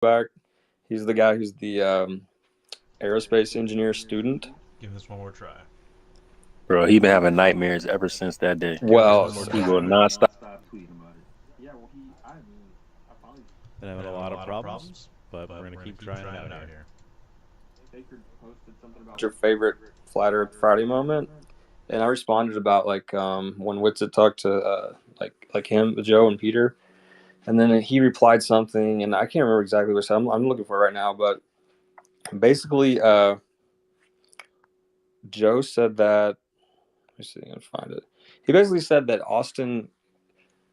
back. He's the guy who's the aerospace engineer student. Give this one more try. Bro, he been having nightmares ever since that day. Give this Well, one more He try. will not stop. Been having a Having a lot of lot of problems, problems, but we're but gonna we're gonna keep keep trying it trying out it out here. here. what's your favorite Flat Earth Friday moment? And I responded about like when Witsit talked to like him, Joe, and Peter, and then he replied something, and I can't remember exactly what it said. I'm looking for it right now, but basically, Joe said that. Let me see, I can find it. He basically said that Austin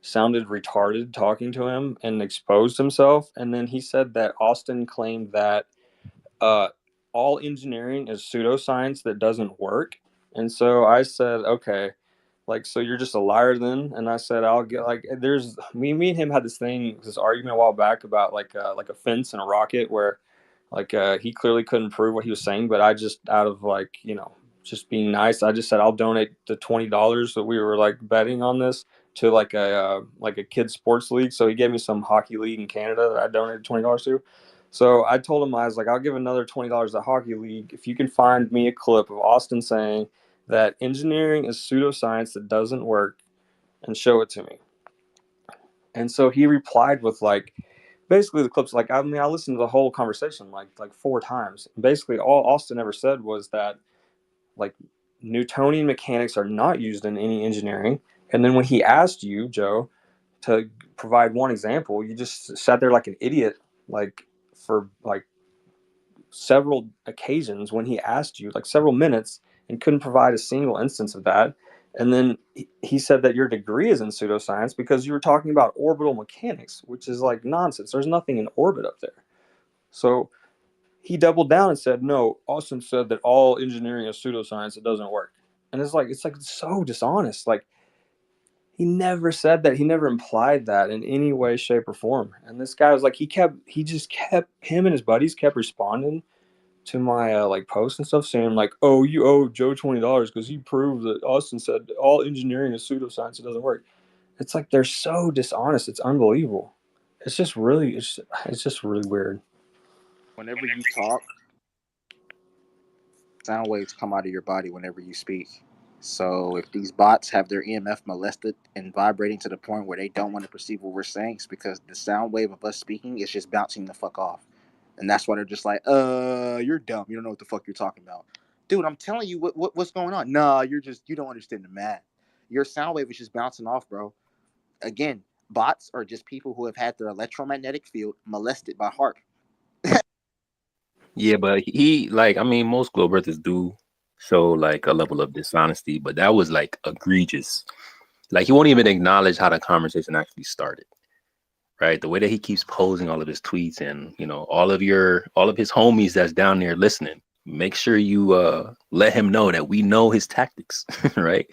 sounded retarded talking to him and exposed himself, and then he said that Austin claimed that uh, all engineering is pseudoscience that doesn't work. And so I said, okay, like, so you're just a liar then? And I said, I'll get like, there's me and him had this argument a while back about like a fence and a rocket where he clearly couldn't prove what he was saying, but I just out of just being nice, I just said I'll donate the $20 that we were like betting on this to like a kids sports league. So he gave me some hockey league in Canada that I donated $20 to. So I told him, I was like, I'll give another $20 to hockey league if you can find me a clip of Austin saying that engineering is pseudoscience that doesn't work and show it to me. And so he replied with like basically the clips, like, I mean, I listened to the whole conversation like four times. Basically all Austin ever said was that like Newtonian mechanics are not used in any engineering. And then when he asked you, Joe, to provide one example, you just sat there like an idiot, like for like several occasions when he asked you, like several minutes, and couldn't provide a single instance of that. And then he said that your degree is in pseudoscience because you were talking about orbital mechanics, which is like nonsense. There's nothing in orbit up there. So he doubled down and said, "No, Austin said that all engineering is pseudoscience. It doesn't work." And it's like so dishonest. Like he never said that. He never implied that in any way, shape, or form. And this guy was like, he just kept him and his buddies kept responding to my like posts and stuff, saying like, "Oh, you owe Joe $20 because he proved that Austin said all engineering is pseudoscience. It doesn't work." It's like they're so dishonest. It's unbelievable. It's just really weird. Whenever you talk, sound waves come out of your body whenever you speak. So if these bots have their EMF molested and vibrating to the point where they don't want to perceive what we're saying, it's because the sound wave of us speaking is just bouncing the fuck off. And that's why they're just like, you're dumb. You don't know what the fuck you're talking about. Dude, I'm telling you what's going on. Nah, you don't understand the math. Your sound wave is just bouncing off, bro. Again, bots are just people who have had their electromagnetic field molested by HARP. Yeah, but he like I mean most globe earthers do show like a level of dishonesty, but that was like egregious. Like he won't even acknowledge how the conversation actually started. Right? The way that he keeps posing all of his tweets and all of his homies that's down there listening. Make sure you let him know that we know his tactics, right?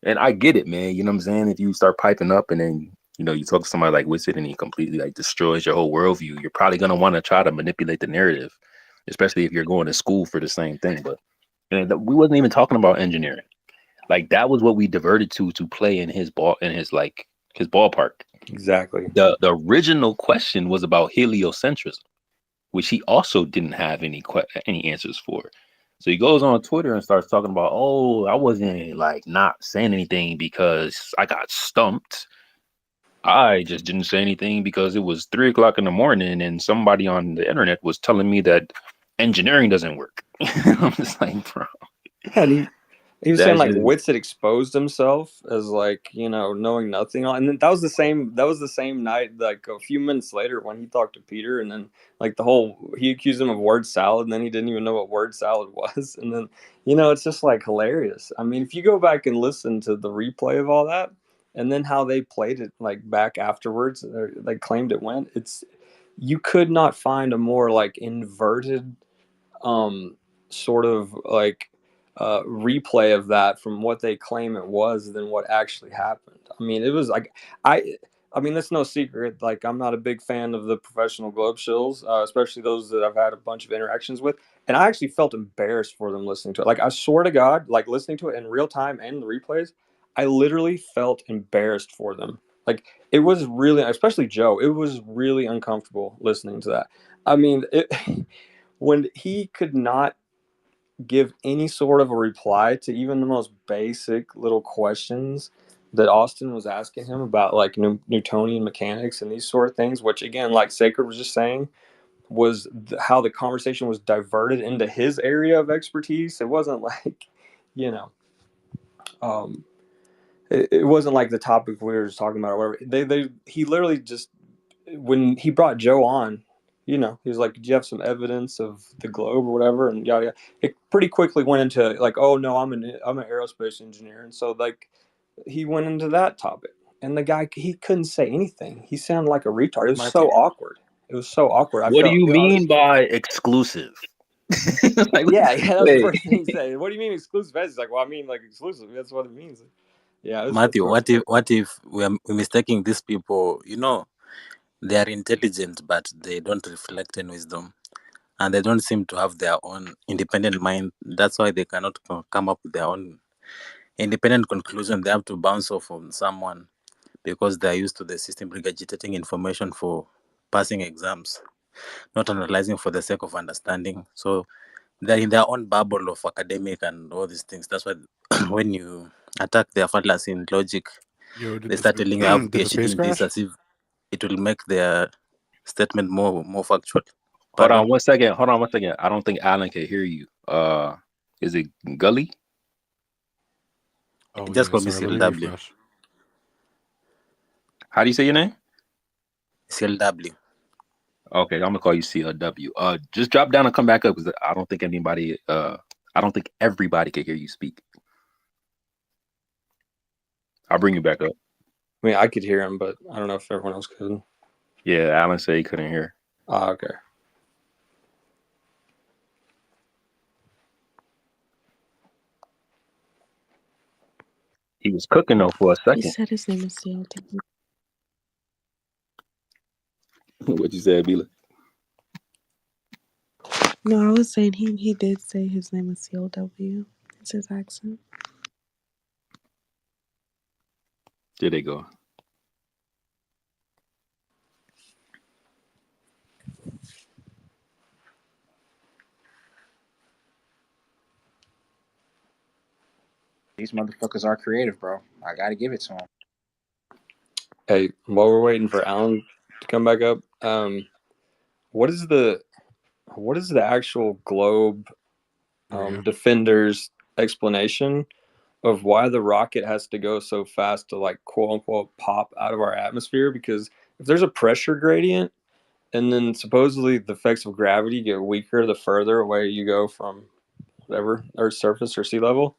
And I get it, man. You know what I'm saying? If you start piping up and then you talk to somebody like Wizard and he completely like destroys your whole worldview, you're probably gonna want to try to manipulate the narrative, especially if you're going to school for the same thing. But we wasn't even talking about engineering. Like that was what we diverted to play in his ballpark. Exactly. The original question was about heliocentrism, which he also didn't have any answers for. So he goes on Twitter and starts talking about, oh, I wasn't like not saying anything because I got stumped. I just didn't say anything because it was 3 o'clock in the morning and somebody on the internet was telling me that engineering doesn't work. I'm just like, bro, Yeah, and he was saying that's like just Witz had exposed himself as like knowing nothing, and then that was the same night, like a few minutes later when he talked to Peter, and then like the whole he accused him of word salad, and then he didn't even know what word salad was, and then it's just like hilarious. I mean, if you go back and listen to the replay of all that, and then how they played it like back afterwards, or they claimed it went, you could not find a more like inverted um sort of like replay of that from what they claim it was than what actually happened. I mean, it was like I I mean, that's no secret. Like, I'm not a big fan of the professional globe shills, especially those that I've had a bunch of interactions with. And I actually felt embarrassed for them listening to it. Like, I swear to God, like listening to it in real time and the replays, I literally felt embarrassed for them. Like it was really, especially Joe, it was really uncomfortable listening to that. I mean, when he could not give any sort of a reply to even the most basic little questions that Austin was asking him about, like Newtonian mechanics and these sort of things, which again, like Sacred was just saying, was how the conversation was diverted into his area of expertise. It wasn't like, you know, um, it wasn't like the topic we were just talking about or whatever. He literally just, when he brought Joe on, you know, he was like, "Do you have some evidence of the globe or whatever?" And yada yada. It pretty quickly went into like, "Oh no, I'm an aerospace engineer," and so like he went into that topic, and the guy, he couldn't say anything. He sounded like a retard. It was Matthew. so awkward. It was so awkward. What do you mean by exclusive? Like, yeah, that's the first thing he said. What do you mean exclusive? He's like, well, I mean like exclusive. That's what it means. Yeah, Matthew, what if we're mistaking these people? You know, they are intelligent, but they don't reflect in wisdom, and they don't seem to have their own independent mind. That's why they cannot come up with their own independent conclusion. They have to bounce off on someone because they are used to the system regurgitating information for passing exams, not analyzing for the sake of understanding. So they're in their own bubble of academic and all these things. That's why when you attack their fallacy in logic, they start telling you how PhD in this as if it will make their statement more factual. Hold on one second. I don't think Alan can hear you. Is it Gully? Oh, just call me CLW. How do you say your name? CLW. Okay, I'm gonna call you CLW. Just drop down and come back up because I don't think everybody can hear you speak. I'll bring you back up. I mean, I could hear him, but I don't know if everyone else could. Yeah, Alan said he couldn't hear. Okay. He was cooking though for a second. He said his name is CLW. What you said, Bila? No, I was saying he did say his name is CLW. It's his accent. There they go. These motherfuckers are creative, bro. I gotta give it to them. Hey, while we're waiting for Alan to come back up, what is the actual globe defender's explanation of why the rocket has to go so fast to, like, quote unquote pop out of our atmosphere? Because if there's a pressure gradient and then supposedly the effects of gravity get weaker the further away you go from whatever Earth's surface or sea level,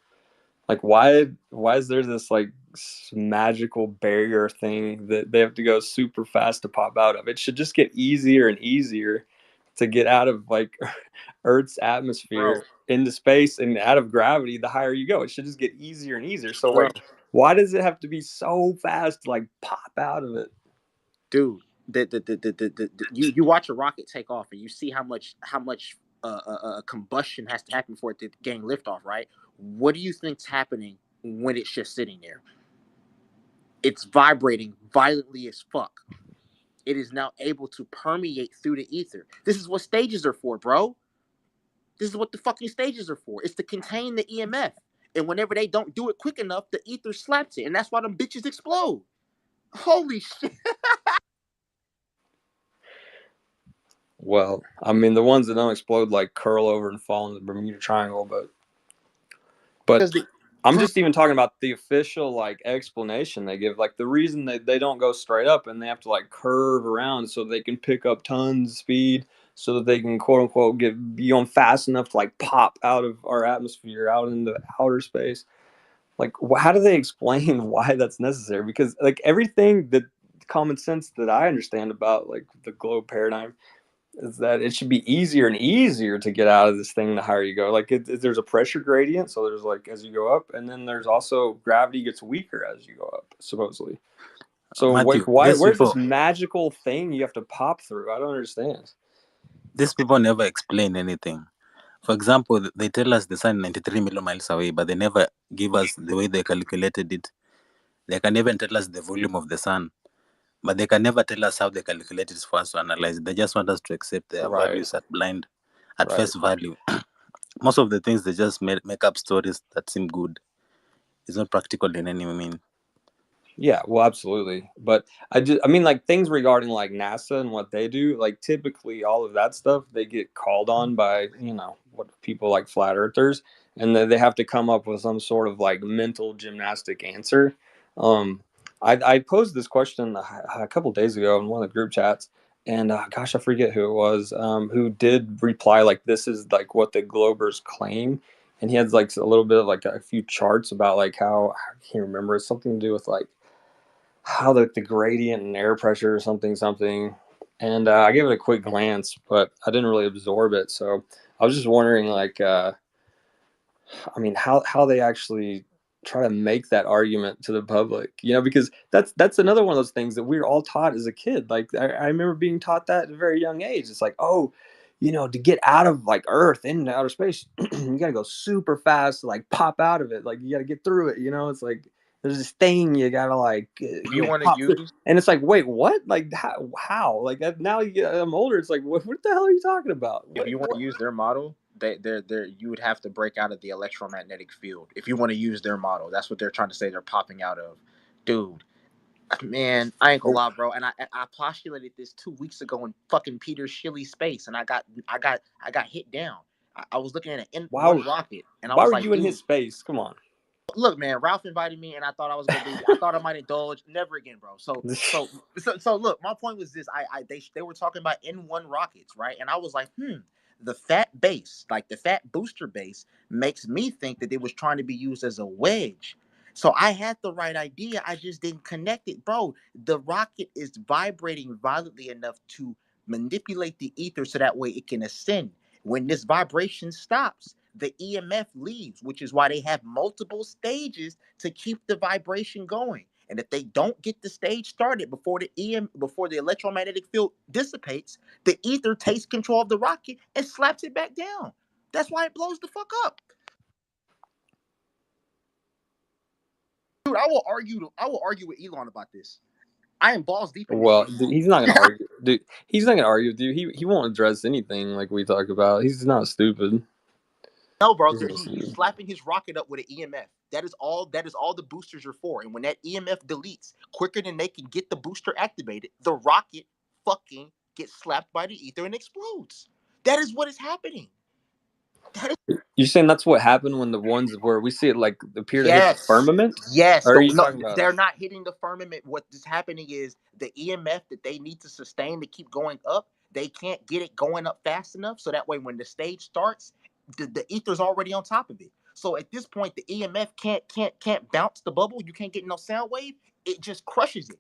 like why is there this like magical barrier thing that they have to go super fast to pop out of? It should just get easier and easier to get out of like Earth's atmosphere into space and out of gravity. The higher you go, it should just get easier and easier. So like, why does it have to be so fast to like pop out of it? Dude, you watch a rocket take off and you see how much combustion has to happen for it to gain liftoff, right? What do you think's happening when it's just sitting there? It's vibrating violently as fuck. It is now able to permeate through the ether. This is what stages are for, bro. This is what the fucking stages are for. It's to contain the EMF. And whenever they don't do it quick enough, the ether slaps it. And that's why them bitches explode. Holy shit. Well, I mean, the ones that don't explode like curl over and fall in the Bermuda Triangle, but I'm just even talking about the official like explanation they give. Like the reason they don't go straight up and they have to like curve around so they can pick up tons of speed so that they can quote unquote be on fast enough to like pop out of our atmosphere out into outer space. Like, how do they explain why that's necessary? Because like everything that common sense that I understand about like the globe paradigm is that it should be easier and easier to get out of this thing the higher you go. Like there's a pressure gradient, so there's like as you go up, and then there's also gravity gets weaker as you go up, supposedly. So Matthew, where's this magical thing you have to pop through? I don't understand. These people never explain anything. For example, they tell us the sun 93 million miles away, but they never give us the way they calculated it. They can even tell us the volume of the sun. but they can never tell us how they calculate it for us to analyze it. They just want us to accept their Right. values at Right. face value. Most of the things they just make up stories that seem good. It's not practical in any mean. Yeah, well, absolutely. But I mean, like things regarding like NASA and what they do, like typically all of that stuff, they get called on by, what people like flat earthers, and then they have to come up with some sort of like mental gymnastic answer. Um, I posed this question a couple days ago in one of the group chats, and gosh, I forget who it was, who did reply like, this is like what the Globers claim. And he had like a little bit of like a few charts about like how, I can't remember, it's something to do with like how the gradient and air pressure or something. And I gave it a quick glance, but I didn't really absorb it. So I was just wondering, like, I mean, how they actually try to make that argument to the public, because that's another one of those things that we were all taught as a kid. Like I remember being taught that at a very young age. It's like, oh, to get out of like Earth into outer space, you got to go super fast to like pop out of it. Like you got to get through it. It's like there's this thing you gotta like If you want to pop through. use, And it's like, wait, what? Like how? Like now I'm older. It's like, what the hell are you talking about? if you want to use their model, you would have to break out of the electromagnetic field. If you want to use their model, that's what they're trying to say. They're popping out of, dude. Man, I ain't gonna lie, bro. And I postulated this 2 weeks ago in fucking Peter Shilley's space, and I got hit down. I was looking at an N1 rocket, and I Why was were like, you in his space? Come on. Look, man, Ralph invited me, and I thought I was gonna I thought I might indulge. Never again, bro. So look, my point was this: they were talking about N1 rockets, right? And I was like, the fat base, like the fat booster base, makes me think that it was trying to be used as a wedge. So I had the right idea, I just didn't connect it, bro. The rocket is vibrating violently enough to manipulate the ether so that way it can ascend. When this vibration stops, the EMF leaves, which is why they have multiple stages to keep the vibration going. And if they don't get the stage started before the electromagnetic field dissipates, the ether takes control of the rocket and slaps it back down. That's why it blows the fuck up. Dude, I will argue with Elon about this. I am balls deep in this. Well, dude, he's not gonna argue. Dude, he's not gonna argue with you. He won't address anything like we talk about. He's not stupid. No, bro, he's slapping his rocket up with an EMF. That is all the boosters are for. And when that EMF deletes quicker than they can get the booster activated, the rocket fucking gets slapped by the ether and explodes. That is what is happening. You're saying that's what happened when the ones where we see it like appear to hit the firmament? Yes. Or are you talking about? They're not hitting the firmament. What is happening is the EMF that they need to sustain to keep going up, they can't get it going up fast enough. So that way when the stage starts, the ether's already on top of it. So at this point, the EMF can't bounce the bubble. You can't get no sound wave. It just crushes it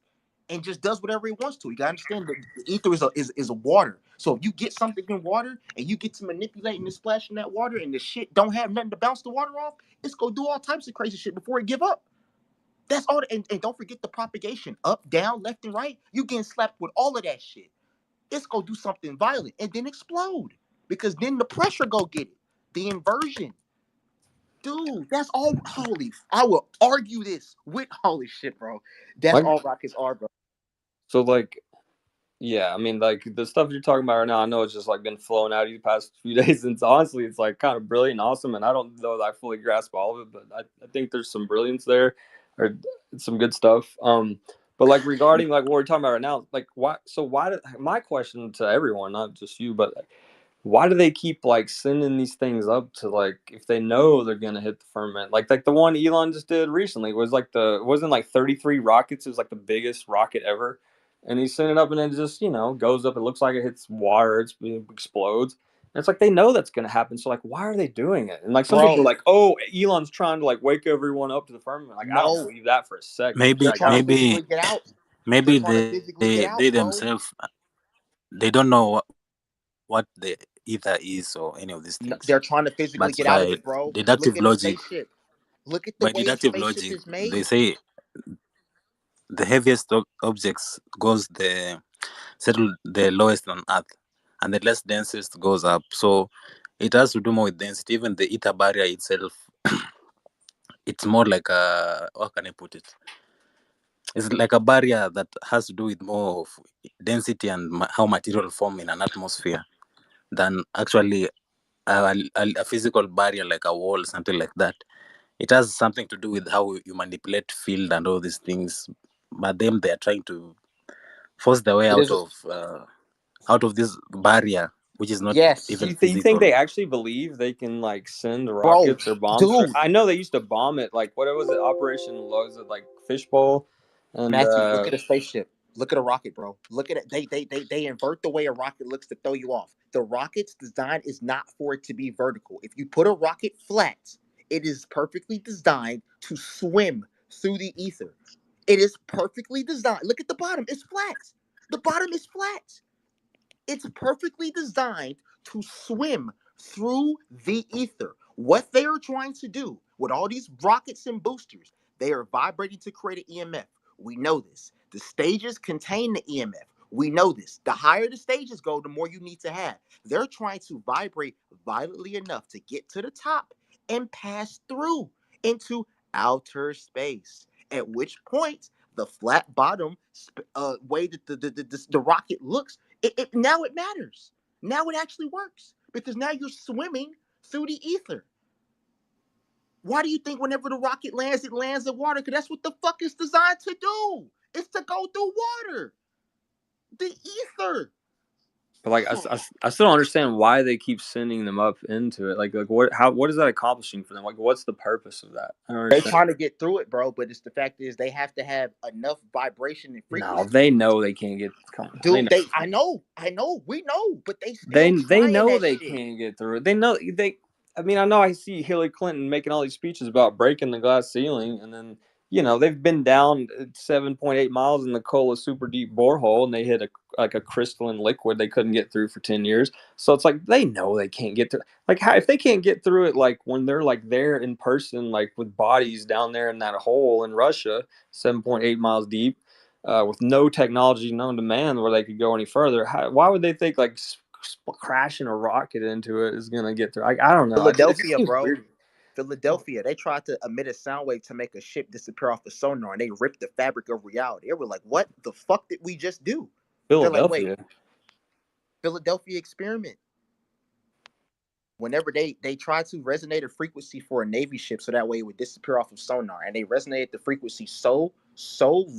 and just does whatever it wants to. You gotta understand that the ether is a water. So if you get something in water and you get to manipulating and splashing that water and the shit don't have nothing to bounce the water off, it's gonna do all types of crazy shit before it give up. That's all. And don't forget the propagation, up, down, left, and right. You getting slapped with all of that shit. It's gonna do something violent and then explode because then the pressure go get it. The inversion. Dude, that's all. I will argue this with holy shit, bro. That's all rockets are, bro. So like, yeah, I mean, like the stuff you're talking about right now, I know it's just like been flowing out of you the past few days, and honestly, it's like kind of brilliant, and awesome, and I don't know that I fully grasp all of it, but I think there's some brilliance there, or some good stuff. But like regarding like what we're talking about right now, like why? So my question to everyone, not just you, but why do they keep like sending these things up to like if they know they're gonna hit the firmament? Like the one Elon just did recently was like wasn't like 33 rockets. It was like the biggest rocket ever, and he sent it up and it just goes up. It looks like it hits water. It explodes. And it's like they know that's gonna happen. So like, why are they doing it? And like some people are like, oh, Elon's trying to like wake everyone up to the firmament. Like I don't believe that for a second. Maybe they bro. themselves they don't know what the ether is or any of these things. They're trying to physically get out of it, bro. Deductive logic. Look at the way deductive logic, is made. They say the heaviest objects goes settle the lowest on Earth, and the less densest goes up. So it has to do more with density. Even the ether barrier itself, it's more like how can I put it? It's like a barrier that has to do with more of density and how material form in an atmosphere than actually a physical barrier like a wall, something like that. It has something to do with how you manipulate field and all these things. But them, they are trying to force their way It is. out of this barrier, which is not Yes, even You think physical. they actually believe they can like send bro, rockets or bombs? dude. I know they used to bomb it. Like what was it? Operation was it like Fishbowl? And Matthew, look at a spaceship. Look at a rocket, bro. Look at it. They invert the way a rocket looks to throw you off. The rocket's design is not for it to be vertical. If you put a rocket flat, it is perfectly designed to swim through the ether. It is perfectly designed. Look at the bottom. It's flat. The bottom is flat. It's perfectly designed to swim through the ether. What they are trying to do with all these rockets and boosters, they are vibrating to create an EMF. We know this. The stages contain the EMF. We know this. The higher the stages go, the more you need to have. They're trying to vibrate violently enough to get to the top and pass through into outer space. At which point, the flat bottom way that the rocket looks, now it matters. Now it actually works because now you're swimming through the ether. Why do you think whenever the rocket lands, it lands in water? Because that's what the fuck it's designed to do. It's to go through water, the ether. but like I still don't understand why they keep sending them up into it. Like what is that accomplishing for them? Like what's the purpose of that? I don't They're understand. trying to get through it, bro. But it's the fact is they have to have enough vibration and No, frequency. they know they can't get. Come on, they Dude, know. I know, we know, but they still They trying know that they shit. can't get through it. They know they. I mean, I know I see Hillary Clinton making all these speeches about breaking the glass ceiling, and then they've been down 7.8 miles in the Kola super deep borehole, and they hit like a crystalline liquid they couldn't get through for 10 years. So it's like they know they can't get through. Like how if they can't get through it, like when they're like there in person, like with bodies down there in that hole in Russia, 7.8 miles deep. With no technology known to man where they could go any further, why would they think like crashing a rocket into it is gonna get through? I don't know. It just Philadelphia, seems bro. weird. Philadelphia, they tried to emit a sound wave to make a ship disappear off the sonar, and they ripped the fabric of reality. They were like, "What the fuck did we just do?" They're like, "Wait, Philadelphia. Philadelphia experiment." Whenever they tried to resonate a frequency for a Navy ship, so that way it would disappear off of sonar, and they resonated the frequency so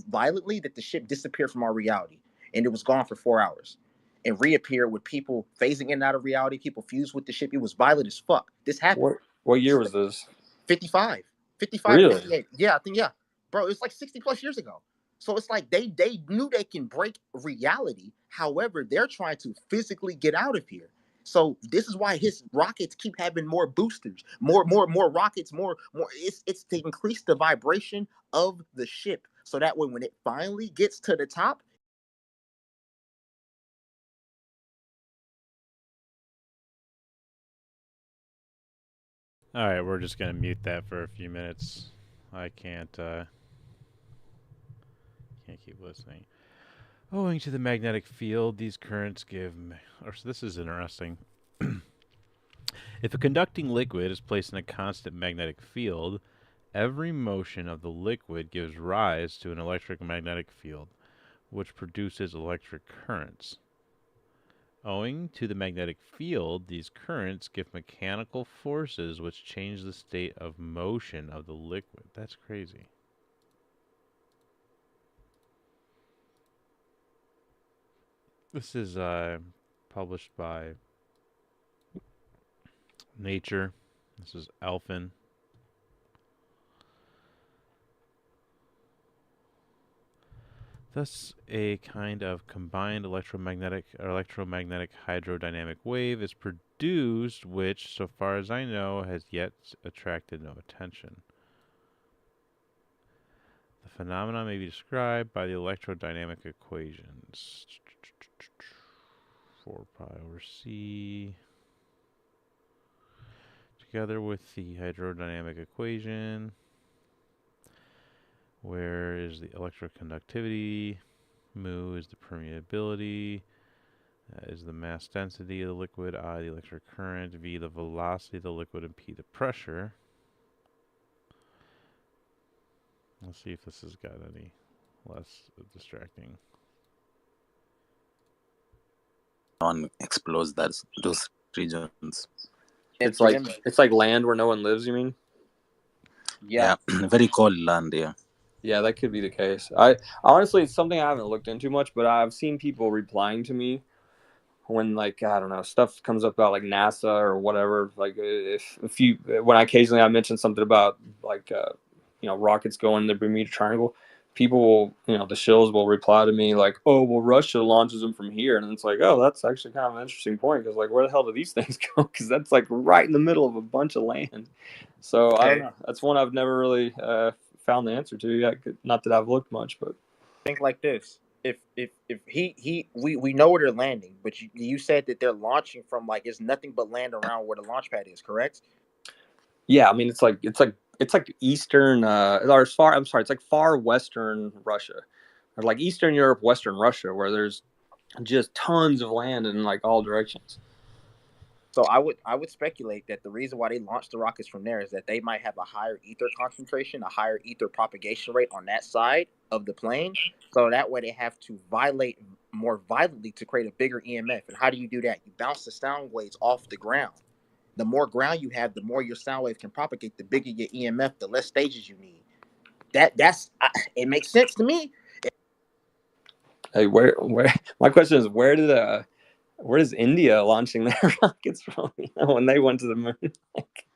violently that the ship disappeared from our reality, and it was gone for 4 hours, and reappeared with people phasing in and out of reality. People fused with the ship. It was violent as fuck. This happened. What year was this? 55, 55, Really? 58. Yeah, I think, yeah. Bro, it's like 60 plus years ago. So it's like they knew they can break reality. However, they're trying to physically get out of here. So this is why his rockets keep having more boosters, more rockets, more. It's to increase the vibration of the ship. So that way when it finally gets to the top. All right, we're just gonna mute that for a few minutes. I can't keep listening. Owing to the magnetic field, these currents give. So this is interesting. If a conducting liquid is placed in a constant magnetic field, every motion of the liquid gives rise to an electromagnetic field, which produces electric currents. Owing to the magnetic field, these currents give mechanical forces which change the state of motion of the liquid. That's crazy. This is published by Nature. This is Alphen. Thus, a kind of combined electromagnetic hydrodynamic wave is produced, which, so far as I know, has yet attracted no attention. The phenomenon may be described by the electrodynamic equations. 4 pi over c together with the hydrodynamic equation, where is the electroconductivity, mu is the permeability, is the mass density of the liquid, I the electric current, V the velocity of the liquid, and P the pressure. Let's see if this has got any less distracting. one explodes those regions. It's for like them, it's like land where no one lives. You mean? yeah. Very cold land. Yeah. Yeah, that could be the case. I honestly, it's something I haven't looked into much, but I've seen people replying to me when, like, I don't know, stuff comes up about like NASA or whatever. Like if you when I occasionally I mention something about like rockets going in the Bermuda Triangle, people will, the shills will reply to me like, oh well, Russia launches them from here, and it's like, oh, that's actually kind of an interesting point, because like where the hell do these things go? Because that's like right in the middle of a bunch of land. So I don't Okay. know. That's one I've never really found the answer to yet. Not that I've looked much, but Think like this. If we know where they're landing, but you said that they're launching from like it's nothing but land around where the launch pad is, correct? yeah, I mean it's like eastern or as far I'm sorry, it's like far western Russia, or like Eastern Europe, Western Russia, where there's just tons of land in like all directions. So I would speculate that the reason why they launched the rockets from there is that they might have a higher ether concentration, a higher ether propagation rate on that side of the plane. So that way they have to violate more violently to create a bigger EMF. And how do you do that? You bounce the sound waves off the ground. The more ground you have, the more your sound wave can propagate. The bigger your EMF, the less stages you need. It makes sense to me. Hey, where my question is, where is India launching their rockets from? When they went to the moon, like,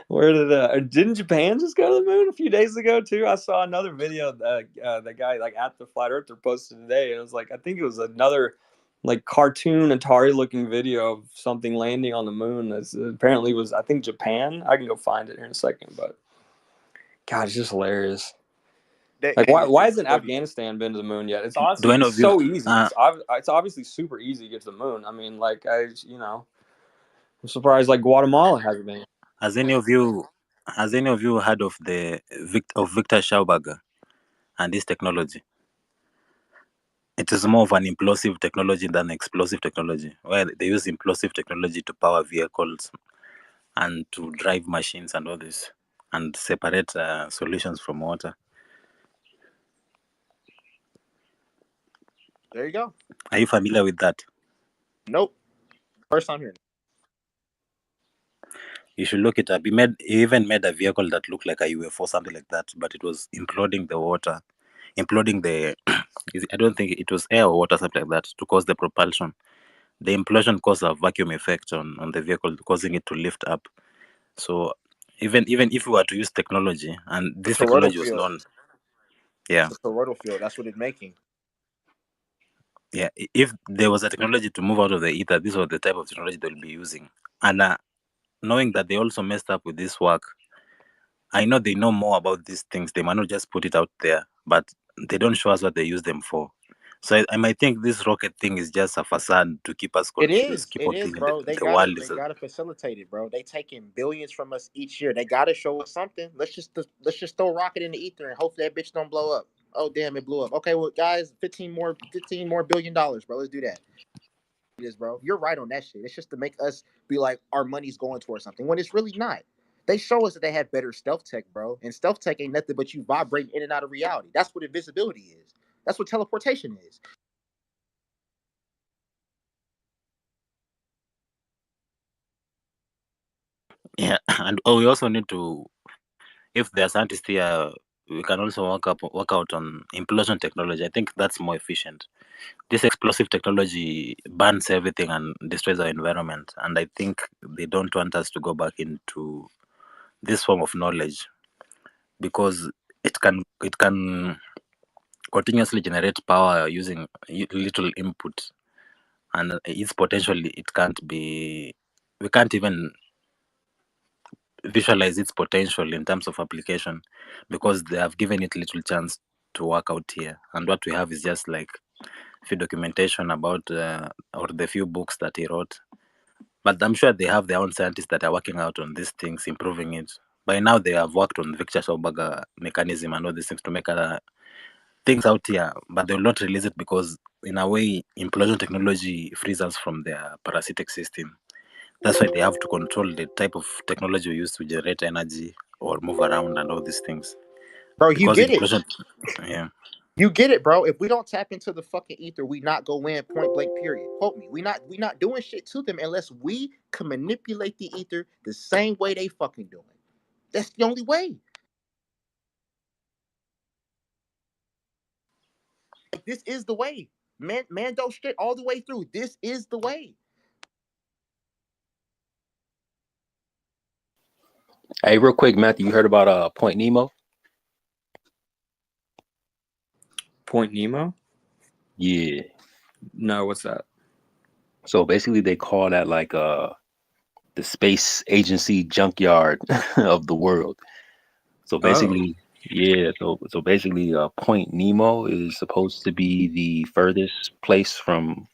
where didn't Japan just go to the moon a few days ago too? I saw another video that the guy like at the Flat Earther posted today, and it was like, I think it was another like cartoon Atari looking video of something landing on the moon. That apparently was, I think, Japan. I can go find it here in a second, but God, it's just hilarious. Like, why hasn't Afghanistan been to the moon yet? It's Do honestly, any it's of you so easy. It's obviously super easy to get to the moon. I mean, like, I'm surprised like Guatemala hasn't been. has any of you heard of the Victor Schauberger and this technology? It is more of an implosive technology than explosive technology, where they use implosive technology to power vehicles and to drive machines and all this, and separate solutions from water. There you go. Are you familiar with that? Nope. First time hearing. You should look it up. He even made a vehicle that looked like a UFO, something like that, but it was imploding the water, imploding the. I don't think it was air or water, something like that, to cause the propulsion. The implosion caused a vacuum effect on the vehicle, causing it to lift up. So even if we were to use technology, and this The toroidal technology was field. known, yeah, The toroidal field. That's what it's making. yeah. If there was a technology to move out of the ether, this was the type of technology they'll be using. And knowing that they also messed up with this work, I know they know more about these things. They might not just put it out there, but they don't show us what they use them for. So I might think this rocket thing is just a facade to keep us It confused, keep It on is, thinking bro. They the gotta world they is a. gotta facilitate it, bro. They taking billions from us each year. They gotta show us something. Let's just throw a rocket in the ether and hopefully that bitch don't blow up. Oh damn, it blew up. Okay, well guys, 15 more $billion, bro. Let's do that. It is, bro. You're right on that shit. It's just to make us be like our money's going towards something when it's really not. They show us that they have better stealth tech, bro. And stealth tech ain't nothing but you vibrating in and out of reality. That's what invisibility is. That's what teleportation is. Yeah, and we also need to, if there are scientists here, we can also work out on implosion technology. I think that's more efficient. This explosive technology burns everything and destroys our environment, and I think they don't want us to go back into this form of knowledge because it can continuously generate power using little input, and its potential it can't be. We can't even visualize its potential in terms of application because they have given it little chance to work out here, and what we have is just like few documentation about or the few books that he wrote, but I'm sure they have their own scientists that are working out on these things, improving it. By now they have worked on Victor Schauberger mechanism and all these things to make other things out here, but they will not release it because in a way implosion technology frees us from their parasitic system. That's why they have to control the type of technology we use to generate energy or move around and all these things. Bro, you Because get it. implosion, yeah. You get it, bro. If we don't tap into the fucking ether, we not go in point blank. Period. Quote me. We not doing shit to them unless we can manipulate the ether the same way they fucking doing. That's the only way. Like, this is the way. Man don't shit all the way through. This is the way. Hey, real quick, Matthew, you heard about Point Nemo? Point Nemo? Yeah. No, what's that? So basically, they call that like the space agency junkyard of the world. So basically, yeah. So basically, Point Nemo is supposed to be the furthest place from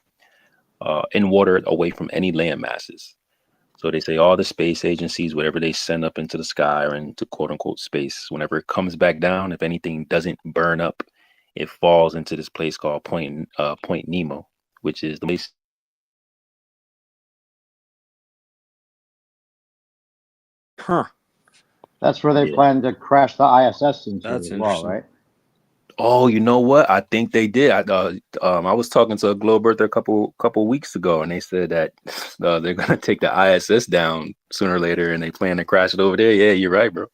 in water away from any land masses. So they say all the space agencies, whatever they send up into the sky or into quote unquote space, whenever it comes back down, if anything doesn't burn up, it falls into this place called Point Nemo, which is the place. Huh. That's where they Yeah. plan to crash the ISS into That's as well, interesting. right? Oh, you know what? I think they did. I was talking to a Globe Earther a couple weeks ago, and they said that they're gonna take the ISS down sooner or later, and they plan to crash it over there. Yeah, you're right, bro.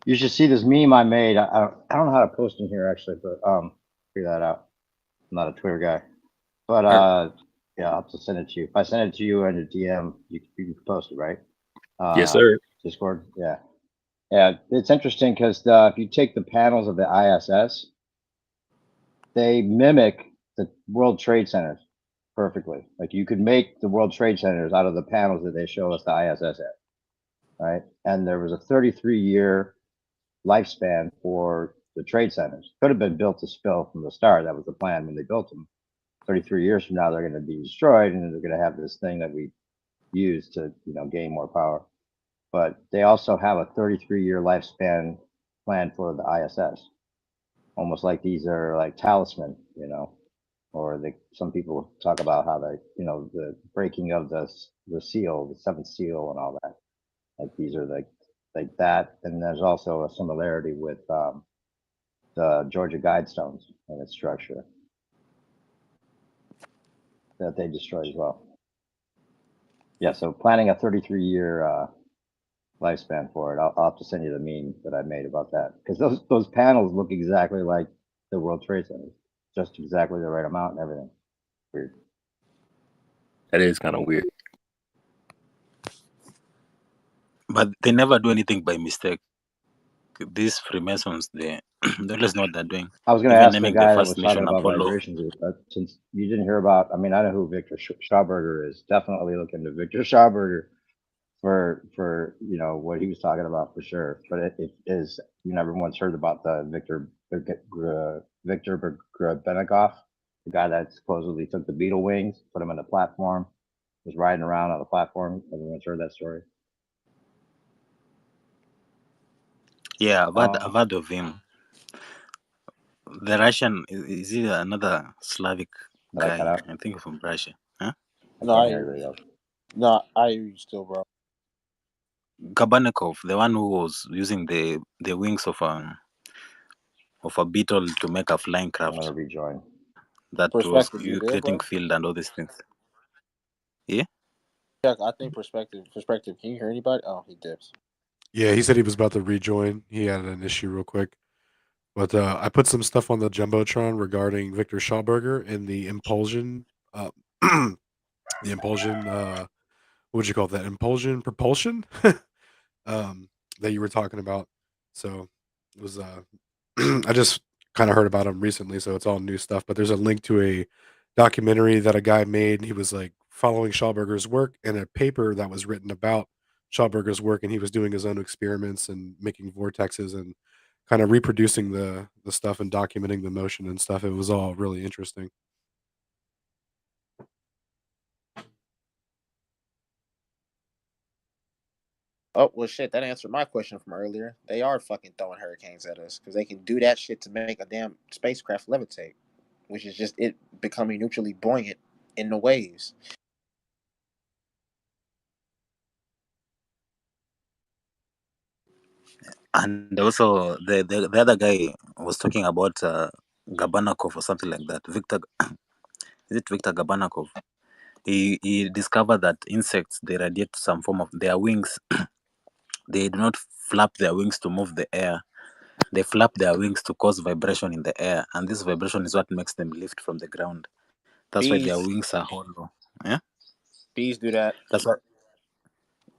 You should see this meme I made. I don't know how to post in here actually, but figure that out. I'm not a Twitter guy, but yeah, I'll have to send it to you. If I send it to you in a DM, you can post it, right? Yes, sir. Discord, yeah. It's interesting because if you take the panels of the ISS, they mimic the World Trade Centers perfectly. Like you could make the World Trade Centers out of the panels that they show us the ISS at, right? And there was a 33-year lifespan for the trade centers. Could have been built to spill from the start. That was the plan when they built them. 33 years from now, they're going to be destroyed, and they're going to have this thing that we use to, gain more power. But they also have a 33-year lifespan plan for the ISS, almost like these are like talisman, or some people talk about how the breaking of the seal, the seventh seal, and all that. Like these are like that, and there's also a similarity with the Georgia Guidestones and its structure that they destroyed as well. Yeah, so planning a 33-year lifespan for it. I'll have to send you the meme that I made about that, because those panels look exactly like the World Trade Center, just exactly the right amount and everything. Weird. That is kind of weird. But they never do anything by mistake. These Freemasons, they always know what they're doing. I was going to Even ask the naming guy the that first was talking mission about Apollo. vibrations, since you didn't hear about, I know who Victor Schauberger is. Definitely look into Victor Schauberger for what he was talking about for sure. But it is, you never once heard about the Victor Grebennikov, the guy that supposedly took the Beetle wings, put them on the platform, was riding around on the platform. Everyone's heard that story. Yeah, I've heard of him. The Russian, is he another Slavic Did I cut guy? out? I think from Russia. Huh? No, I hear you still, bro. Kabanikov, the one who was using the wings of a beetle to make a flying I'm craft gonna rejoin. that was Perspective, you there, creating bro? field and all these things. Yeah. Chuck, I think perspective. Can you hear anybody? Oh, he dips. Yeah, he said he was about to rejoin. He had an issue real quick. But I put some stuff on the Jumbotron regarding Victor Schauberger and the impulsion, the impulsion, what would you call that? Impulsion propulsion that you were talking about. So it was, I just kind of heard about him recently, so it's all new stuff. But there's a link to a documentary that a guy made. He was like following Schauberger's work and a paper that was written about Schauberger's work, and he was doing his own experiments and making vortexes and kind of reproducing the stuff and documenting the motion and stuff. It was all really interesting. Oh, well, shit, that answered my question from earlier. They are fucking throwing hurricanes at us because they can do that shit to make a damn spacecraft levitate, which is just it becoming neutrally buoyant in the waves. And also the other guy was talking about Gabanakov or something like that. Is it Victor Gabanakov? He discovered that insects, they radiate some form of their wings. They do not flap their wings to move the air. They flap their wings to cause vibration in the air, and this vibration is what makes them lift from the ground. That's why their Bees, wings are hollow. Yeah, bees do that. that's why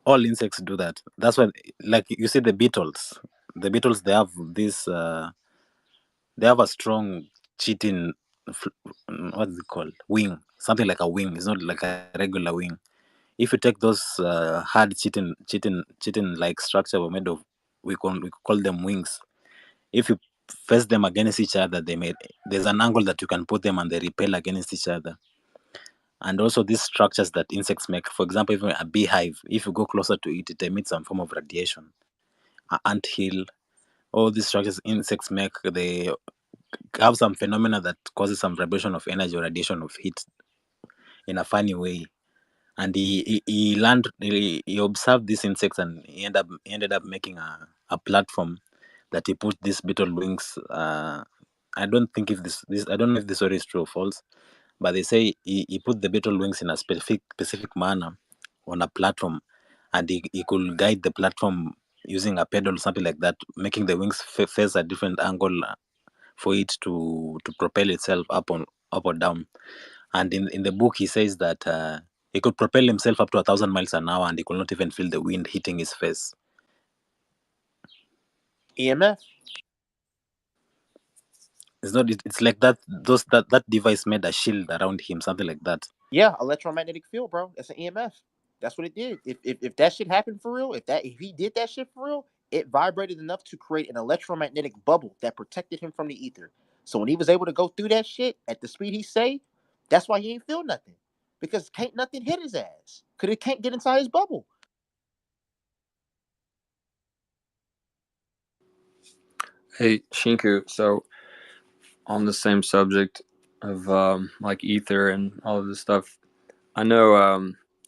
all insects do that. That's why, like you see, the beetles. The beetles, they have this. They have a strong cheating. What's it called? Wing. Something like a wing. It's not like a regular wing. If you take those hard cheating like structure were made of, we call them wings. If you face them against each other, there's an angle that you can put them and they repel against each other. And also these structures that insects make, for example, even a beehive, if you go closer to it, it emits some form of radiation. Ant hill, all these structures insects make, they have some phenomena that causes some vibration of energy or radiation of heat in a funny way. And he learned, he observed these insects, and he ended up making a platform that he put these beetle wings. I don't think if this I don't know if this story is true or false, but they say he put the beetle wings in a specific manner on a platform, and he could guide the platform using a pedal or something like that, making the wings face a different angle for it to propel itself up or down. And in the book, he says that he could propel himself up to 1,000 miles an hour, and he could not even feel the wind hitting his face. EMF. It's not. It's like that. That device made a shield around him, something like that. Yeah, electromagnetic field, bro. That's an EMF. That's what it did. If that shit happened for real, if he did that shit for real, it vibrated enough to create an electromagnetic bubble that protected him from the ether. So when he was able to go through that shit at the speed he say, that's why he ain't feel nothing. Because can't nothing hit his ass. Cause it can't get inside his bubble. Hey, Shinku, so on the same subject of like ether and all of this stuff, I know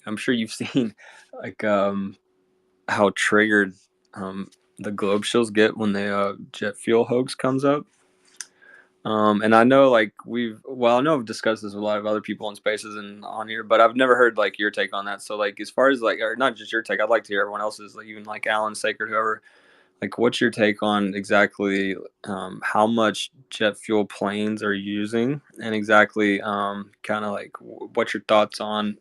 I'm sure you've seen like how triggered the globe shills get when the jet fuel hoax comes up. And I know like I know I've discussed this with a lot of other people in spaces and on here, but I've never heard like your take on that. So like as far as like, or not just your take, I'd like to hear everyone else's, like even like Alan Sacred, whoever, like what's your take on exactly how much jet fuel planes are using, and exactly kind of like what's your thoughts on,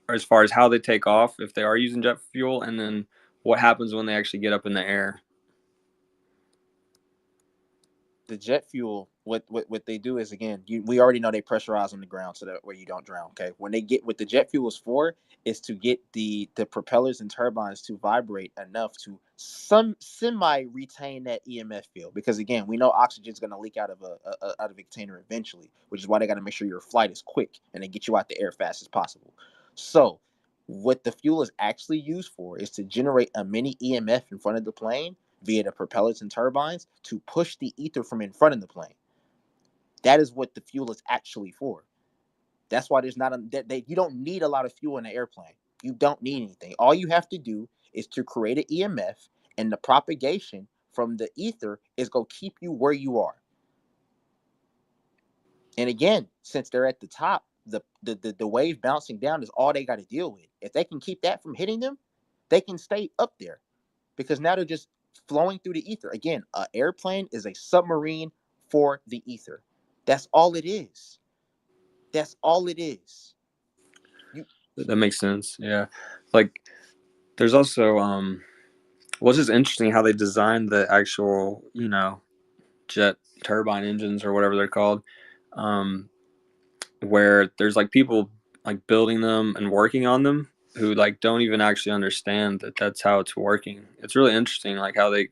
or as far as how they take off if they are using jet fuel, and then what happens when they actually get up in the air? The jet fuel, what they do is, again, we already know they pressurize on the ground so that way you don't drown. Okay, when they get, what the jet fuel is for is to get the propellers and turbines to vibrate enough to some semi retain that EMF field, because again, we know oxygen is going to leak out of a container eventually, which is why they got to make sure your flight is quick and they get you out the air fast as possible. So what the fuel is actually used for is to generate a mini EMF in front of the plane via the propellers and turbines to push the ether from in front of the plane. That is what the fuel is actually for. That's why there's not you don't need a lot of fuel in an airplane. You don't need anything. All you have to do is to create an EMF, and the propagation from the ether is going to keep you where you are. And again, since they're at the top, the wave bouncing down is all they got to deal with. If they can keep that from hitting them, they can stay up there, because now they're just flowing through the ether. Again, an airplane is a submarine for the ether. That's all it is. That's all it is. That makes sense. Yeah, like there's also well, it's just interesting how they designed the actual jet turbine engines or whatever they're called, where there's like people like building them and working on them who like don't even actually understand that that's how it's working. It's really interesting like how they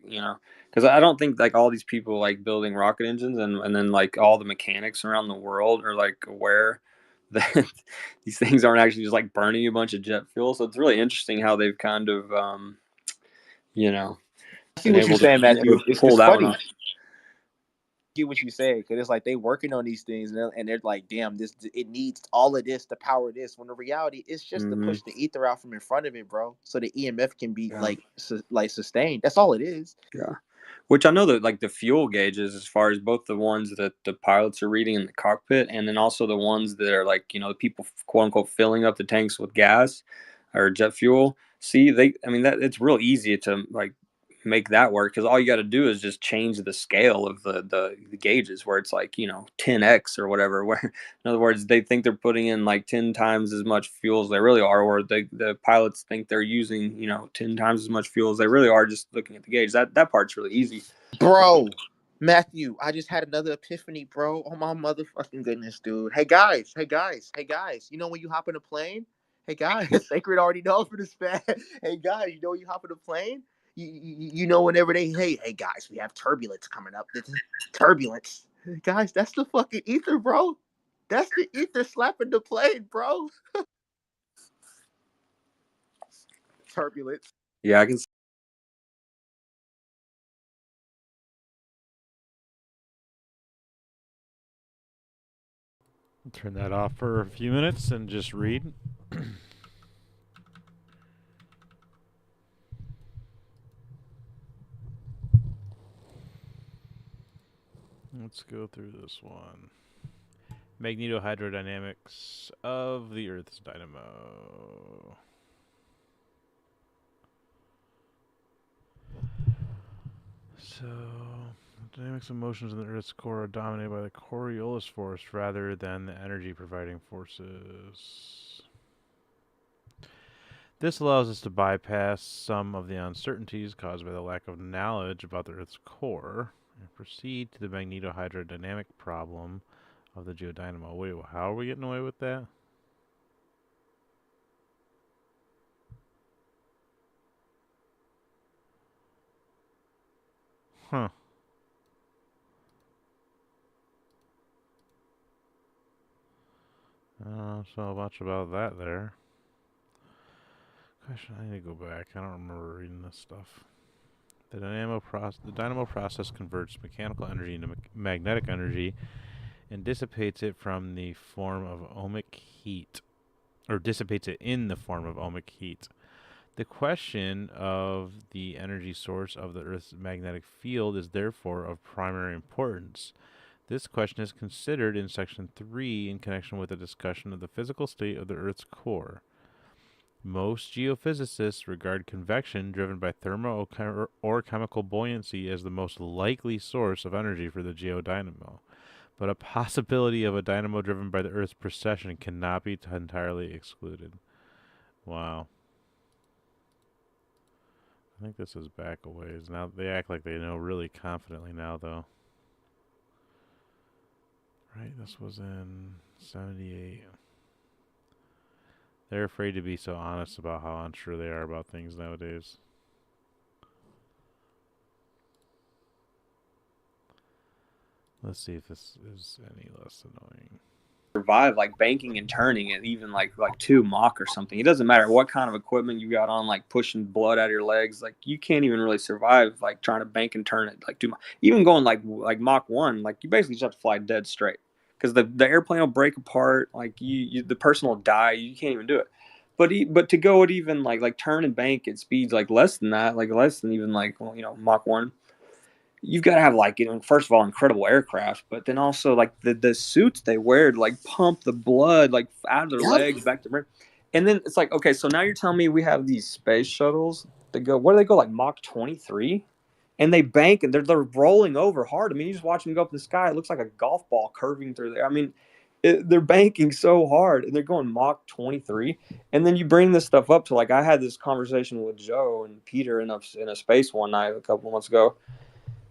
because I don't think like all these people like building rocket engines and then like all the mechanics around the world are like aware that these things aren't actually just like burning a bunch of jet fuel. So it's really interesting how they've kind of I see been what able you're saying, man. to pull It's that one funny. off. Get what you say, because it's like they working on these things, and they're like, damn, this, it needs all of this to power this, when the reality is just to push the ether out from in front of it, bro, so the EMF can be Yeah. like sustained. That's all it is. Yeah. Which I know that like the fuel gauges, as far as both the ones that the pilots are reading in the cockpit, and then also the ones that are like, you know, people quote unquote filling up the tanks with gas or jet fuel. See, I mean, that it's real easy to like make that work because all you got to do is just change the scale of the gauges where it's like, you know, 10x or whatever. Where in other words, they think they're putting in like 10 times as much fuel as they really are, or the pilots think they're using, you know, 10 times as much fuel as they really are, just looking at the gauge. That part's really easy. Bro, Matthew, I just had another epiphany, bro. Oh my motherfucking goodness, dude. Hey guys. You know when you hop in a plane? Hey guys, Sacred already knows for this fan. Hey guys, you know when you hop in a plane? You know whenever hey guys, we have turbulence coming up. This is turbulence. Hey, guys, that's the fucking ether, bro. That's the ether slapping the plane, bro. Turbulence. Yeah, I can. Turn that off for a few minutes and just read. Let's go through this one. Magnetohydrodynamics of the Earth's dynamo. So, the dynamics of motions in the Earth's core are dominated by the Coriolis force rather than the energy-providing forces. This allows us to bypass some of the uncertainties caused by the lack of knowledge about the Earth's core and proceed to the magnetohydrodynamic problem of the geodynamo. Wait, how are we getting away with that? Huh. I don't know so much about that there. Gosh, I need to go back. I don't remember reading this stuff. The dynamo process converts mechanical energy into magnetic energy and dissipates it from the form of ohmic heat, or dissipates it in the form of ohmic heat. The question of the energy source of the Earth's magnetic field is therefore of primary importance. This question is considered in Section 3 in connection with a discussion of the physical state of the Earth's core. Most geophysicists regard convection driven by thermo or chemical buoyancy as the most likely source of energy for the geodynamo, but a possibility of a dynamo driven by the Earth's precession cannot be entirely excluded. Wow. I think this is back a ways. Now they act like they know really confidently now, though. Right, this was in 78. They're afraid to be so honest about how unsure they are about things nowadays. Let's see if this is any less annoying. Survive like banking and turning at even like 2 Mach or something. It doesn't matter what kind of equipment you got on, like pushing blood out of your legs. Like you can't even really survive like trying to bank and turn it like 2 Mach. Even going like Mach 1, like you basically just have to fly dead straight because the airplane will break apart. Like the person will die. You can't even do it. But to go at even like turn and bank at speeds like less than that, like less than even like Mach 1. You've got to have like, first of all, incredible aircraft, but then also like the suits they wear to like pump the blood like out of their legs back to brain. And then it's like, okay, so now you're telling me we have these space shuttles that go, where do they go, like Mach 23? And they bank and they're rolling over hard. I mean, you just watch them go up in the sky. It looks like a golf ball curving through there. I mean, they're banking so hard and they're going Mach 23. And then you bring this stuff up to like, I had this conversation with Joe and Peter in a space one night a couple months ago.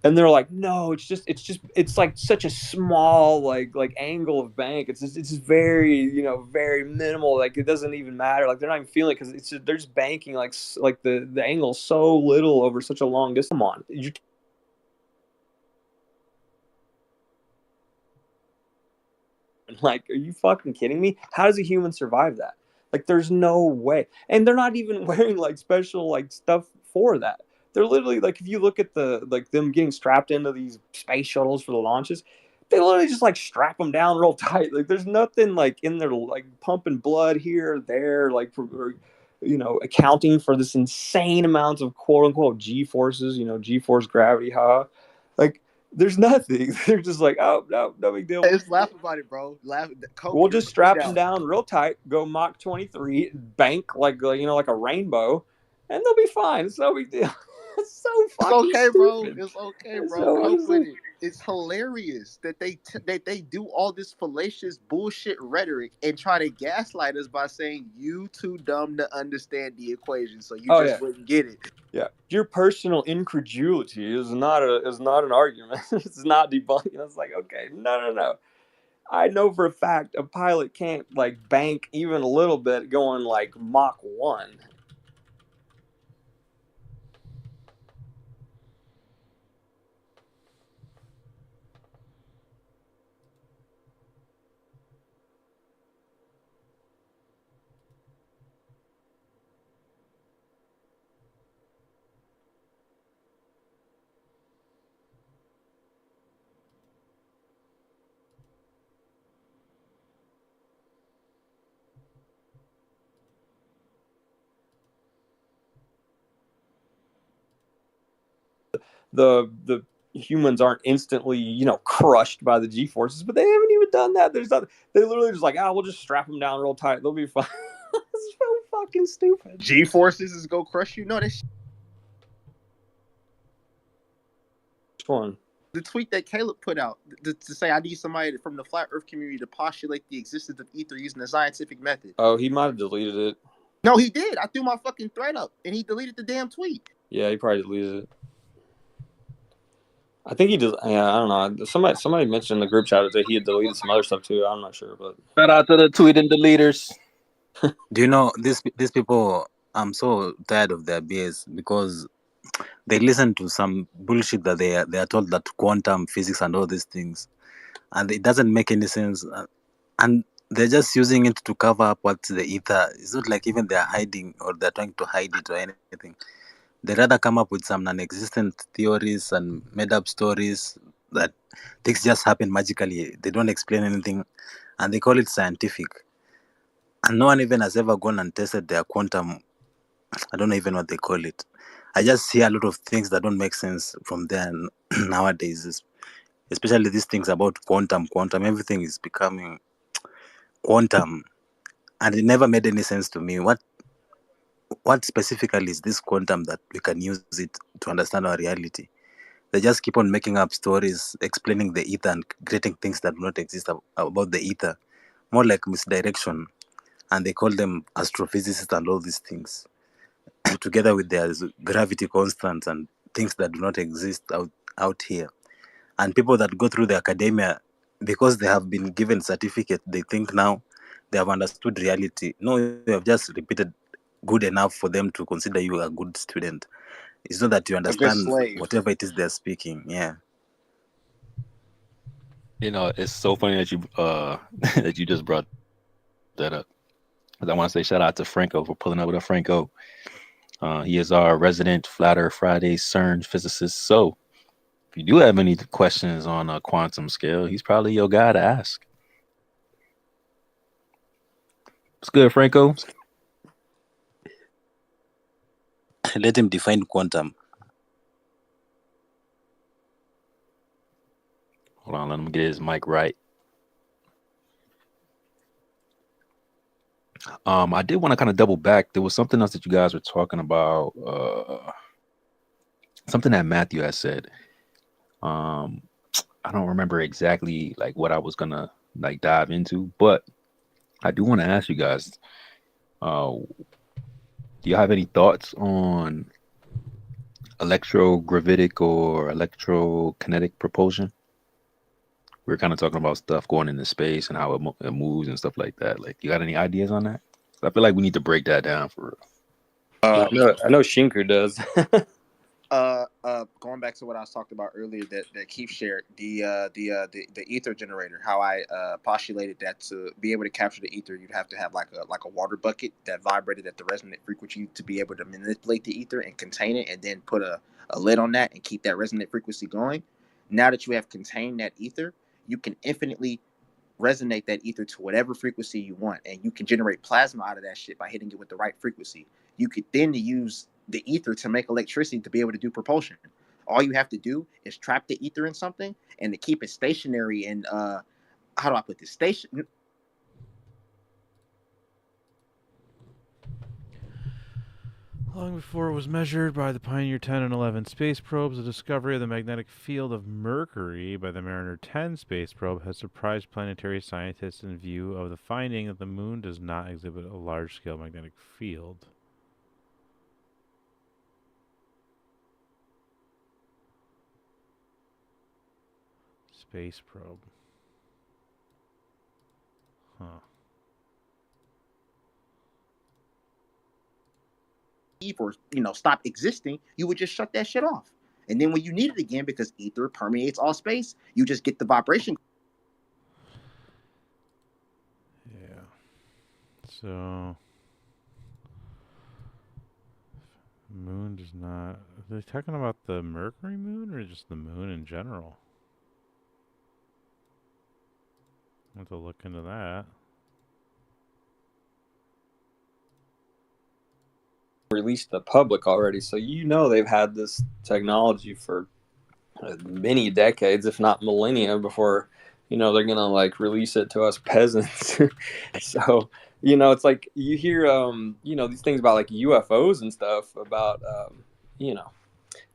And they're like, no, it's like such a small like angle of bank. It's just very very minimal. Like it doesn't even matter. Like they're not even feeling it because they're just banking like the angle so little over such a long distance. Come on, like, are you fucking kidding me? How does a human survive that? Like, there's no way. And they're not even wearing like special like stuff for that. They're literally like, if you look at the like them getting strapped into these space shuttles for the launches, they literally just like strap them down real tight. Like there's nothing like in there like pumping blood here or there. Like accounting for this insane amounts of quote unquote G forces, G-force gravity, like there's nothing. They're just like, oh no big deal. Just laugh about it, bro. We'll just strap them down real tight, go Mach 23, bank like a rainbow, and they'll be fine. It's no big deal. It's so fucking okay, bro. stupid. It's okay, bro. Cope with it. It's hilarious that they do all this fallacious bullshit rhetoric and try to gaslight us by saying you too dumb to understand the equation, so you wouldn't get it. Yeah, your personal incredulity is not an argument. It's not debunking. It's like, okay, no. I know for a fact a pilot can't like bank even a little bit going like Mach 1. The humans aren't instantly, crushed by the G forces, but they haven't even done that. They literally just like, we'll just strap them down real tight. They'll be fine. It's so fucking stupid. G forces is go crush you. No, this. Which one? The tweet that Caleb put out to say I need somebody from the flat Earth community to postulate the existence of ether using the scientific method. Oh, he might have deleted it. No, he did. I threw my fucking thread up, and he deleted the damn tweet. Yeah, he probably deleted it. I think he does. Yeah, I don't know. Somebody mentioned in the group chat that he had deleted some other stuff too. I'm not sure, but shout out to the tweet and deleters. Do you know these people? I'm so tired of their BS because they listen to some bullshit that they are told that quantum physics and all these things, and it doesn't make any sense. And they're just using it to cover up what's the ether. It's not like even they're hiding or they're trying to hide it or anything. They rather come up with some non-existent theories and made-up stories that things just happen magically. They don't explain anything, and they call it scientific. And no one even has ever gone and tested their quantum. I don't know even what they call it. I just see a lot of things that don't make sense from there nowadays, especially these things about quantum. Everything is becoming quantum, and it never made any sense to me. What specifically is this quantum that we can use it to understand our reality? They just keep on making up stories, explaining the ether and creating things that do not exist about the ether, more like misdirection. And they call them astrophysicists and all these things, together with their gravity constants and things that do not exist out here. And people that go through the academia, because they have been given certificate, they think now they have understood reality. No, you have just repeated good enough for them to consider you a good student. It's not that you understand whatever it is they're speaking. Yeah. It's so funny that you that you just brought that up. I want to say shout out to Franco for pulling up with a Franco. He is our resident Flat Earth Friday CERN physicist. So if you do have any questions on a quantum scale, he's probably your guy to ask. What's good, Franco? Let him define quantum. Hold on, let him get his mic right. I did want to kind of double back. There was something else that you guys were talking about. Something that Matthew had said. I don't remember exactly like what I was gonna like dive into, but I do want to ask you guys. Do you have any thoughts on electrogravitic or electrokinetic propulsion? We're kind of talking about stuff going into space and how it moves and stuff like that. Like, you got any ideas on that? I feel like we need to break that down for real. I know Shinku does. Going back to what I was talking about earlier, that Keith shared, the ether generator. How I postulated that to be able to capture the ether, you'd have to have like a water bucket that vibrated at the resonant frequency to be able to manipulate the ether and contain it, and then put a lid on that and keep that resonant frequency going. Now that you have contained that ether, you can infinitely resonate that ether to whatever frequency you want, and you can generate plasma out of that shit by hitting it with the right frequency. You could then use the ether to make electricity to be able to do propulsion. All you have to do is trap the ether in something and to keep it stationary and how do I put this? Station. Long before it was measured by the Pioneer 10 and 11 space probes, the discovery of the magnetic field of Mercury by the Mariner 10 space probe has surprised planetary scientists in view of the finding that the moon does not exhibit a large-scale magnetic field. Space probe. Huh. Or stop existing, you would just shut that shit off. And then when you need it again, because ether permeates all space, you just get the vibration. Yeah. So moon does not. Are they talking about the Mercury moon or just the moon in general? I have to look into that. Released to the public already, so they've had this technology for many decades, if not millennia, before they're gonna like release it to us peasants. So it's like you hear these things about like UFOs and stuff about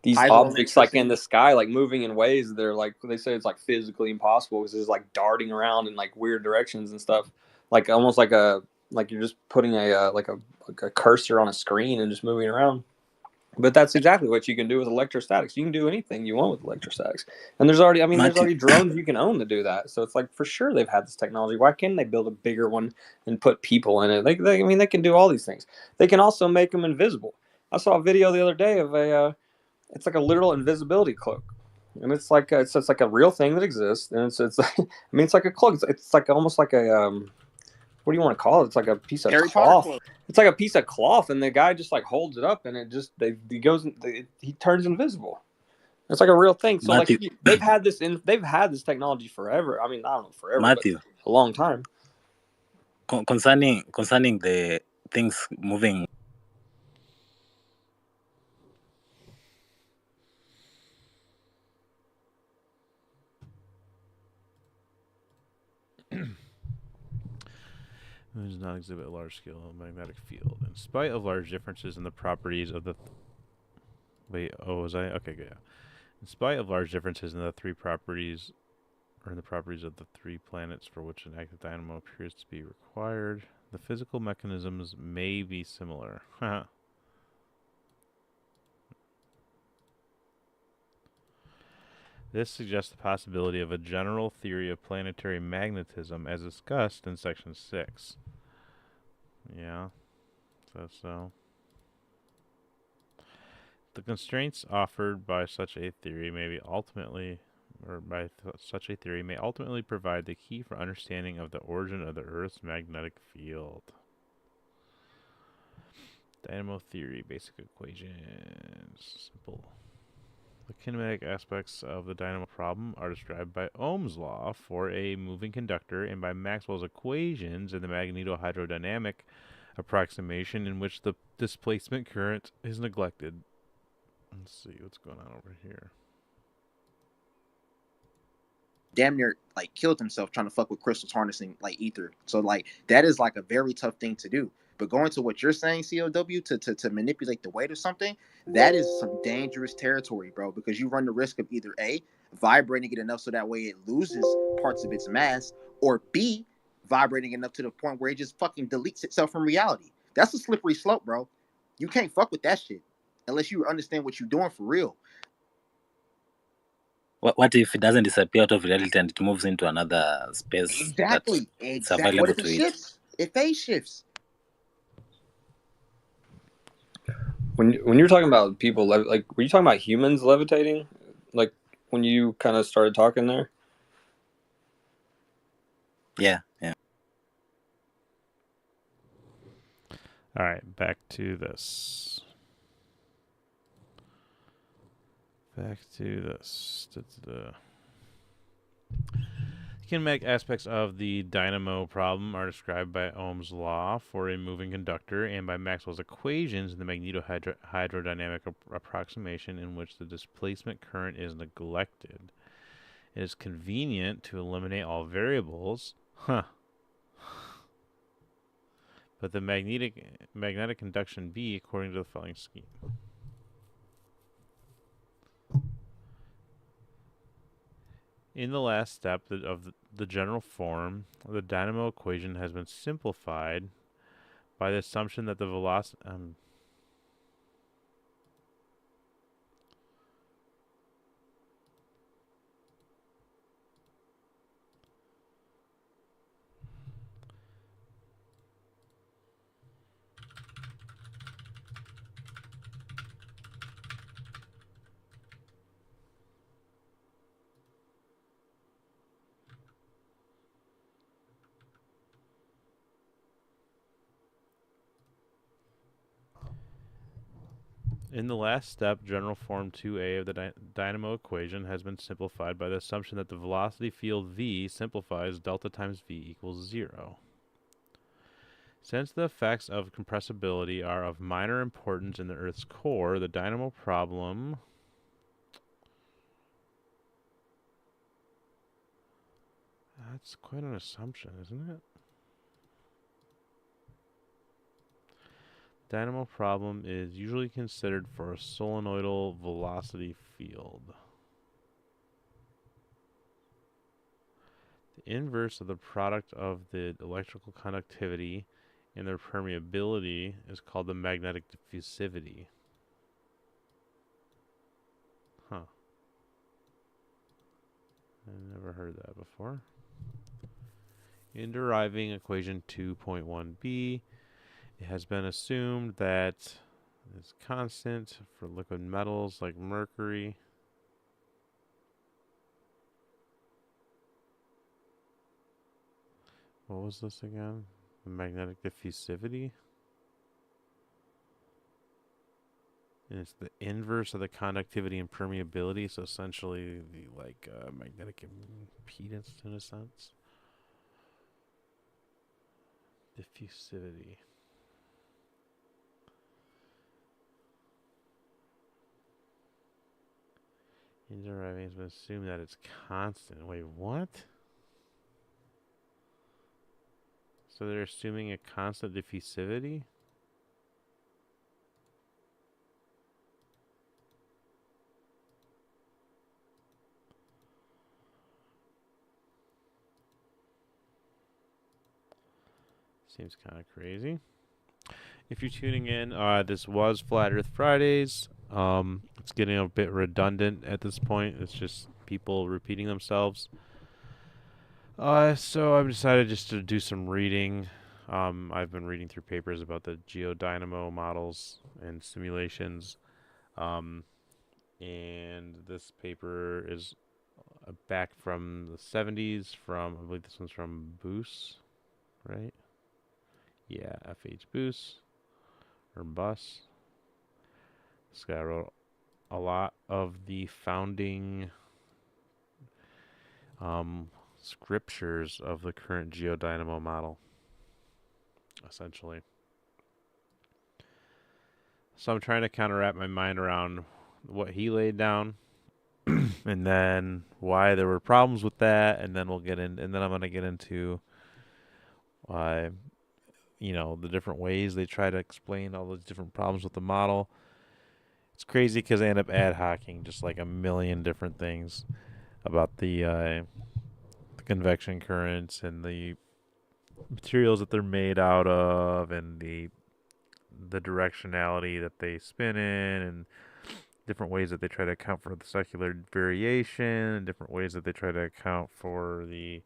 these objects like in the sky, like moving in ways that are like, they say it's like physically impossible because it's like darting around in like weird directions and stuff, like almost like you're just putting a cursor on a screen and just moving around. But that's exactly what you can do with electrostatics. You can do anything you want with electrostatics. And there's already drones you can own to do that. So it's like, for sure they've had this technology. Why can't they build a bigger one and put people in it? They can do all these things. They can also make them invisible. I saw a video the other day of it's like a literal invisibility cloak. And it's like it's like a real thing that exists. And it's like, it's like a cloak. It's like almost like a what do you want to call it? It's like a piece of cloth. It's like a piece of cloth, and the guy just like holds it up, and it just he turns invisible. It's like a real thing. So Matthew, like they've had this technology forever. I don't know forever, Matthew, but a long time. Concerning the things moving. Moon does not exhibit a large-scale magnetic field, in spite of large differences in the properties of the. Was I okay? Good. Yeah. In spite of large differences in the properties of the three planets for which an active dynamo appears to be required, the physical mechanisms may be similar. This suggests the possibility of a general theory of planetary magnetism as discussed in Section 6. Yeah, so. The constraints offered by such a theory may ultimately provide the key for understanding of the origin of the Earth's magnetic field. Dynamo theory, basic equations, simple. The kinematic aspects of the dynamo problem are described by Ohm's law for a moving conductor and by Maxwell's equations in the magnetohydrodynamic approximation in which the displacement current is neglected. Let's see what's going on over here. Damn near like killed himself trying to fuck with crystals harnessing like ether. So like that is like a very tough thing to do. But going to what you're saying, COW, to manipulate the weight of something, that is some dangerous territory, bro, because you run the risk of either A, vibrating it enough so that way it loses parts of its mass, or B, vibrating enough to the point where it just fucking deletes itself from reality. That's a slippery slope, bro. You can't fuck with that shit unless you understand what you're doing for real. What if it doesn't disappear out of reality and it moves into another space? Exactly. What if it shifts? If phase shifts. When you're talking about people like, were you talking about humans levitating? Like when you kind of started talking there? Yeah. All right, back to this. kinematic aspects of the dynamo problem are described by Ohm's law for a moving conductor and by Maxwell's equations in the magnetohydrodynamic approximation in which the displacement current is neglected. It is convenient to eliminate all variables. But the magnetic conduction B according to the following scheme. In the last step of the general form, the dynamo equation has been simplified by the assumption that the velocity... In the last step, general form 2a of the dynamo equation has been simplified by the assumption that the velocity field V simplifies delta times V equals 0. Since the effects of compressibility are of minor importance in the Earth's core, the dynamo problem that's quite an assumption, isn't it? Dynamo problem is usually considered for a solenoidal velocity field. The inverse of the product of the electrical conductivity and their permeability is called the magnetic diffusivity. Huh. I never heard that before. In deriving equation 2.1b, it has been assumed that it's constant for liquid metals like mercury. What was this again? The magnetic diffusivity? And it's the inverse of the conductivity and permeability, so essentially the magnetic impedance in a sense. Diffusivity. In deriving, it's been assumed that it's constant. Wait, what? So they're assuming a constant diffusivity? Seems kind of crazy. If you're tuning in, this was Flat Earth Fridays. It's getting a bit redundant at this point. It's just people repeating themselves. So I've decided just to do some reading. I've been reading through papers about the geodynamo models and simulations. And this paper is back from the 70s from, I believe this one's from Boos, right? Yeah, F.H. Boos. Or Bus. This guy wrote a lot of the founding scriptures of the current geodynamo model, essentially. So I'm trying to kind of wrap my mind around what he laid down, and then why there were problems with that, and then we'll get in, and then I'm going to get into why, the different ways they try to explain all those different problems with the model. It's crazy because they end up ad hocing just like a million different things about the convection currents and the materials that they're made out of and the directionality that they spin in and different ways that they try to account for the secular variation and different ways that they try to account for the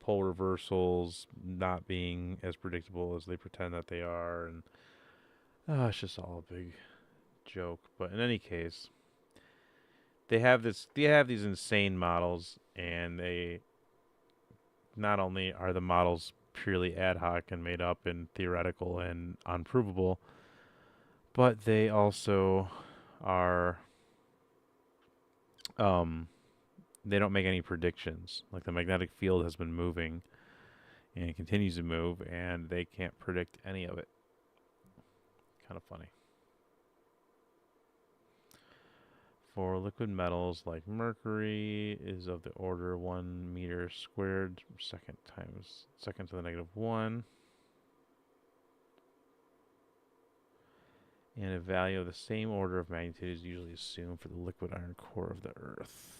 pole reversals not being as predictable as they pretend that they are, and it's just all a big joke. But in any case, they have these insane models, and they not only are the models purely ad hoc and made up and theoretical and unprovable, but they also are they don't make any predictions. Like the magnetic field has been moving and it continues to move, and they can't predict any of it. Kind of funny. For liquid metals like mercury is of the order 1 meter squared second to the negative 1. And a value of the same order of magnitude is usually assumed for the liquid iron core of the Earth.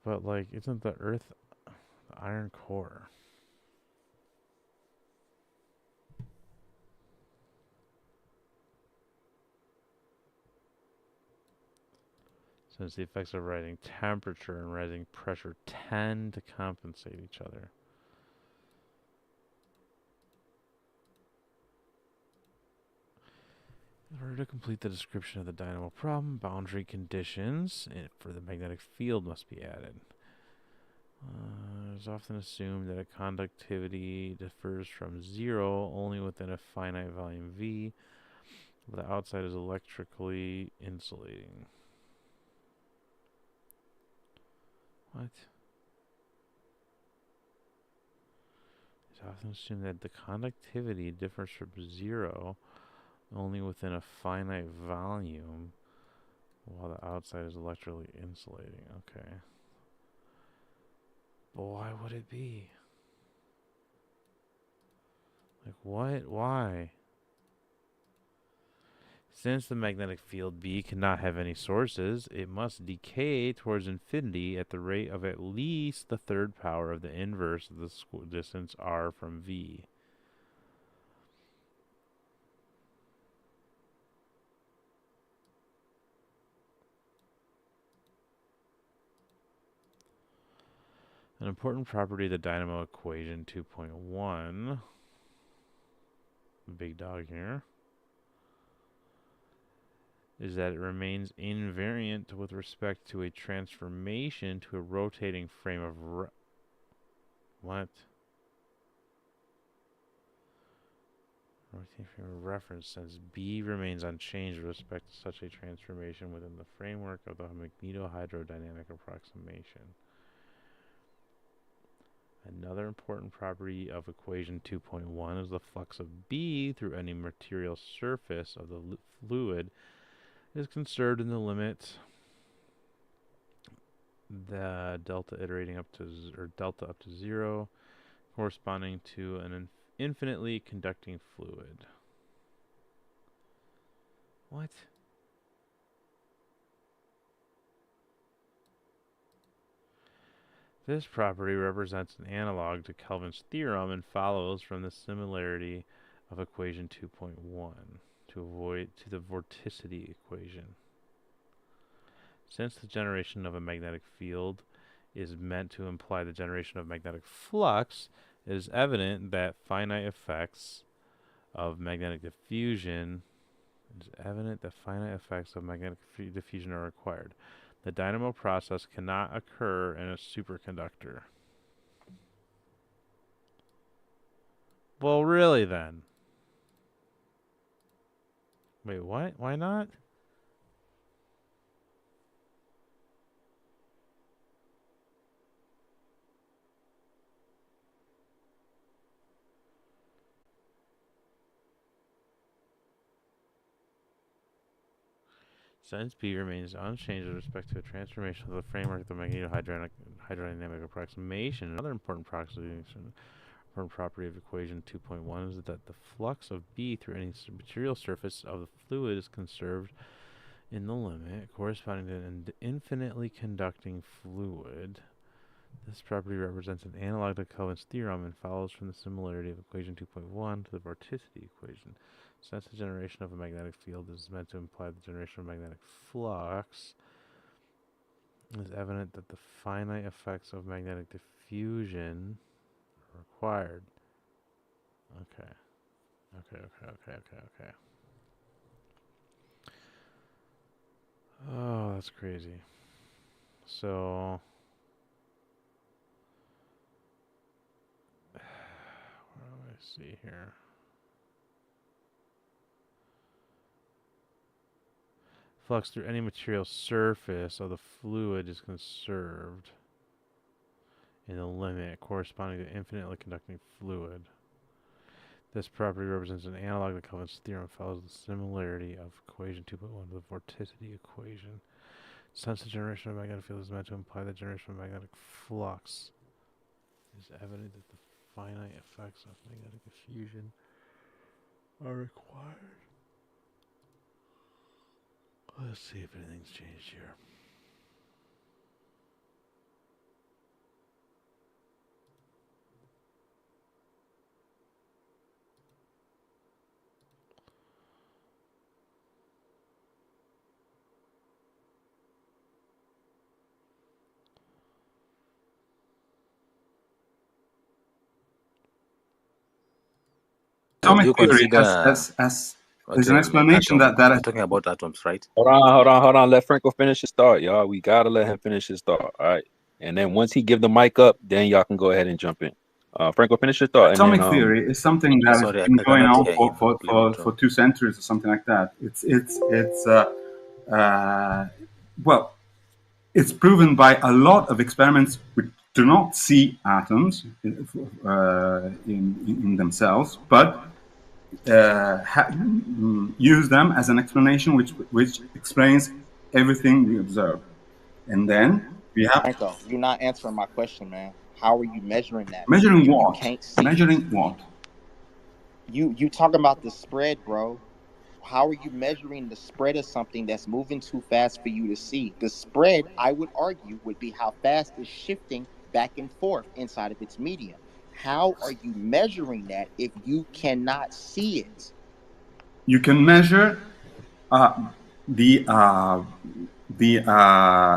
But, like, isn't the Earth the iron core? Since the effects of rising temperature and rising pressure tend to compensate each other. In order to complete the description of the dynamo problem, boundary conditions for the magnetic field must be added. It is often assumed that a conductivity differs from 0 only within a finite volume V, but the outside is electrically insulating. What? It's often assumed that the conductivity differs from 0 only within a finite volume, while the outside is electrically insulating. Okay. But why would it be? Like, what? Why? Since the magnetic field B cannot have any sources, it must decay towards infinity at the rate of at least the third power of the inverse of the distance r from V. An important property of the dynamo equation 2.1, big dog here, is that it remains invariant with respect to a transformation to a rotating frame of what? Rotating frame of reference, since B remains unchanged with respect to such a transformation within the framework of the magnetohydrodynamic approximation. Another important property of equation 2.1 is the flux of B through any material surface of the fluid is conserved in the limit the delta iterating up to delta up to 0, corresponding to an infinitely conducting fluid. What? This property represents an analog to Kelvin's theorem and follows from the similarity of equation 2.1 to the vorticity equation. Since the generation of a magnetic field is meant to imply the generation of magnetic flux, it is evident that finite effects of magnetic diffusion are required. The dynamo process cannot occur in a superconductor. Well, really then? Wait, what? Why not? Since B remains unchanged with respect to a transformation of the framework of the magnetohydrodynamic approximation, another important property of equation 2.1 is that the flux of B through any material surface of the fluid is conserved in the limit corresponding to an infinitely conducting fluid. This property represents an analog to Kelvin's theorem and follows from the similarity of equation 2.1 to the vorticity equation. Since the generation of a magnetic field is meant to imply the generation of magnetic flux, it is evident that the finite effects of magnetic diffusion are required. Okay. Oh, that's crazy. So see here. Flux through any material surface of the fluid is conserved in the limit corresponding to infinitely conducting fluid. This property represents an analog that Kelvin's theorem follows the similarity of equation 2.1 to the vorticity equation. Since the generation of magnetic field is meant to imply the generation of magnetic flux, it is evident that the finite effects of magnetic diffusion are required. Let's see if anything's changed here. Do you Atomic theory consider as there's an okay, explanation atom? that You're talking about atoms, right? Hold on. Let Franco finish his thought, y'all. We gotta let him finish his thought. All right. And then once he give the mic up, then y'all can go ahead and jump in. Franco, finish your thought, and atomic then theory is something that has Sorry, been I going cannot on hear him. for 2 centuries or something like that. Well, it's proven by a lot of experiments which do not see atoms in themselves, but use them as an explanation which explains everything we observe. And then we have Franco, you're not answering my question, man. How are you measuring that? measuring You what? can't see. Measuring what? You talking about the spread, bro. How are you measuring the spread of something that's moving too fast for you to see? The spread, I would argue, would be how fast it's shifting back and forth inside of its medium. How are you measuring that if you cannot see it? You can measure the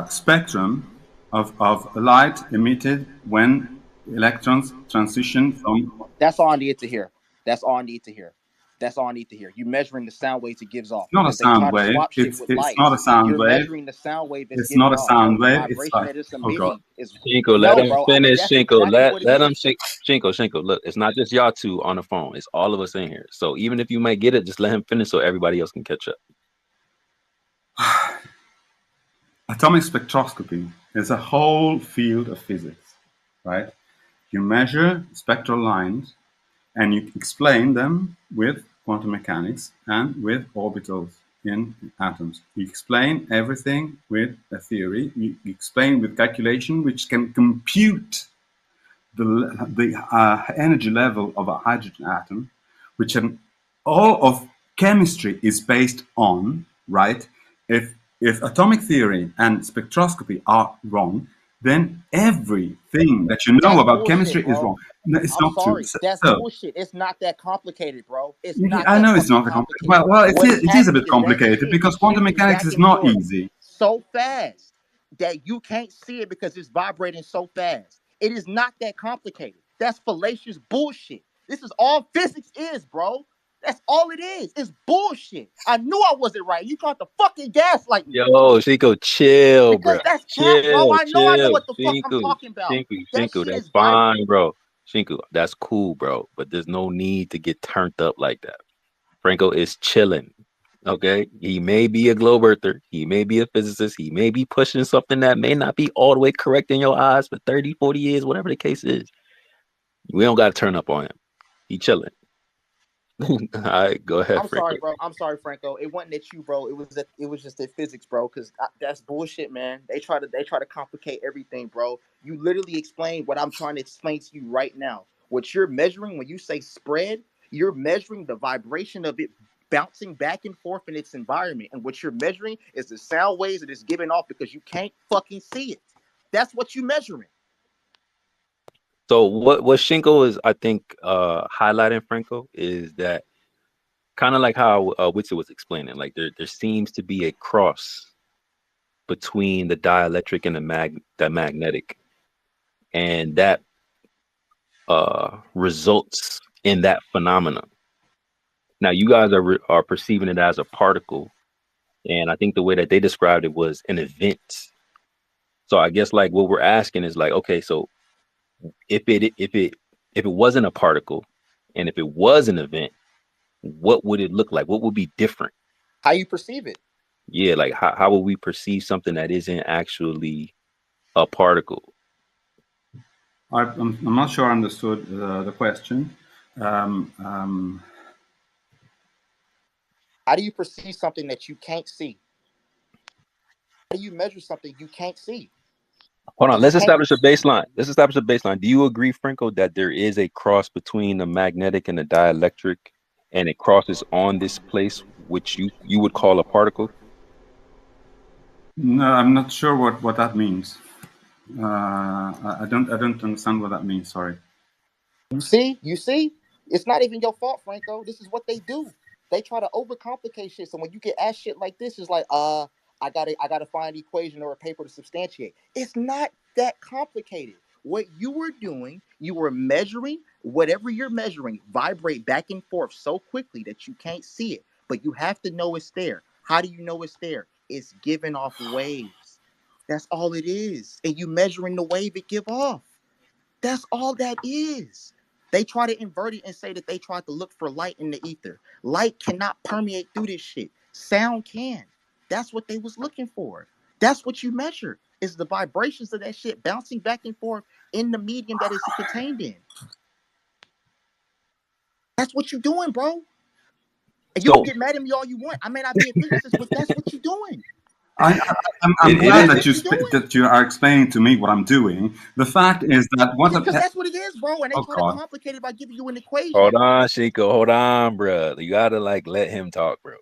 spectrum of light emitted when electrons transition from. That's all I need to hear. That's all I need to hear. That's all I need to hear. You're measuring the sound waves it gives off. It's not a Because they try sound to wave. swap shit It's with it's light. not a sound You're wave. measuring the sound wave it's It's giving not a off, sound bro. The wave. It's vibration like, that it's oh god. emitting is Shinko, no, let him bro. finish. That's Shinko, exactly what it let him. is. Shinko. Look, it's not just y'all two on the phone. It's all of us in here. So even if you might get it, just let him finish so everybody else can catch up. Atomic spectroscopy is a whole field of physics, right? You measure spectral lines and you explain them with quantum mechanics and with orbitals in atoms. You explain everything with a theory. You explain with calculation, which can compute the energy level of a hydrogen atom, which all of chemistry is based on, right? If atomic theory and spectroscopy are wrong, then everything that you know That's about bullshit, chemistry is bro. wrong. No, it's I'm not true. sorry. That's So, bullshit. It's not that complicated, bro. It's not I that know it's fucking not a complicated. complicated. Well, What is it is a happening bit is that complicated shit because is quantum shifting mechanics back is and not forth easy. so fast that you can't see it because it's vibrating so fast. It is not that complicated. That's fallacious bullshit. This is all physics is, bro. That's all it is. It's bullshit. I knew I wasn't right. You tried to fucking gaslight me. Yo, Shinko, chill, bro. Because that's cap, bro. I know what the fuck I'm Shinku, talking about. That Shinku, shit that's is fine, bro. Shinku, that's cool, bro. But there's no need to get turned up like that. Franco is chilling. Okay, he may be a globe earther, he may be a physicist, he may be pushing something that may not be all the way correct in your eyes for 30, 40 years, whatever the case is. We don't got to turn up on him. He chilling. All right, go ahead, I'm Franco. sorry, bro. I'm sorry, Franco. It wasn't at you, bro. It was just at physics, bro. Because that's bullshit, man. They try to complicate everything, bro. You literally explained what I'm trying to explain to you right now. What you're measuring when you say spread, you're measuring the vibration of it bouncing back and forth in its environment, and what you're measuring is the sound waves that it's giving off because you can't fucking see it. That's what you're measuring. So what Shinko is, I think, highlighting, Franco, is that kind of like how Witzer was explaining, like there seems to be a cross between the dielectric and the magnetic, and that results in that phenomenon. Now you guys are perceiving it as a particle, and I think the way that they described it was an event. So I guess like what we're asking is like, okay, so if it wasn't a particle And if it was an event, what would it look like? What would be different? How you perceive it. Yeah, like how would we perceive something that isn't actually a particle? I'm not sure I understood the question. Um, How do you perceive something that you can't see? How do you measure something you can't see? Hold on, And let's you can't. establish a baseline. Let's establish a baseline. Do you agree, Franco, that there is a cross between the magnetic and the dielectric, and it crosses on this place, which you would call a particle? no, I'm not sure what that means. I don't understand what that means. Sorry. You see, it's not even your fault, Franco. This is what they do. They try to overcomplicate shit. So when you get asked shit like this, it's like, I gotta find an equation or a paper to substantiate. It's not that complicated. What you were doing, you were measuring whatever you're measuring, vibrate back and forth so quickly that you can't see it, but you have to know it's there. How do you know it's there? It's giving off waves. That's all it is. And you measuring the wave it give off. That's all that is. They try to invert it and say that they tried to look for light in the ether. Light cannot permeate through this shit. Sound can. That's what they was looking for. That's what you measure, is the vibrations of that shit bouncing back and forth in the medium that it's contained in. That's what you're doing, bro. And you can get mad at me all you want. I may not be a physicist, but that's what you're doing. I'm glad that you are explaining to me what I'm doing. The fact is that because that's what it is, bro. And they try to complicate it by giving you an equation. Hold on, Chico. Hold on, bro. You gotta let him talk, bro.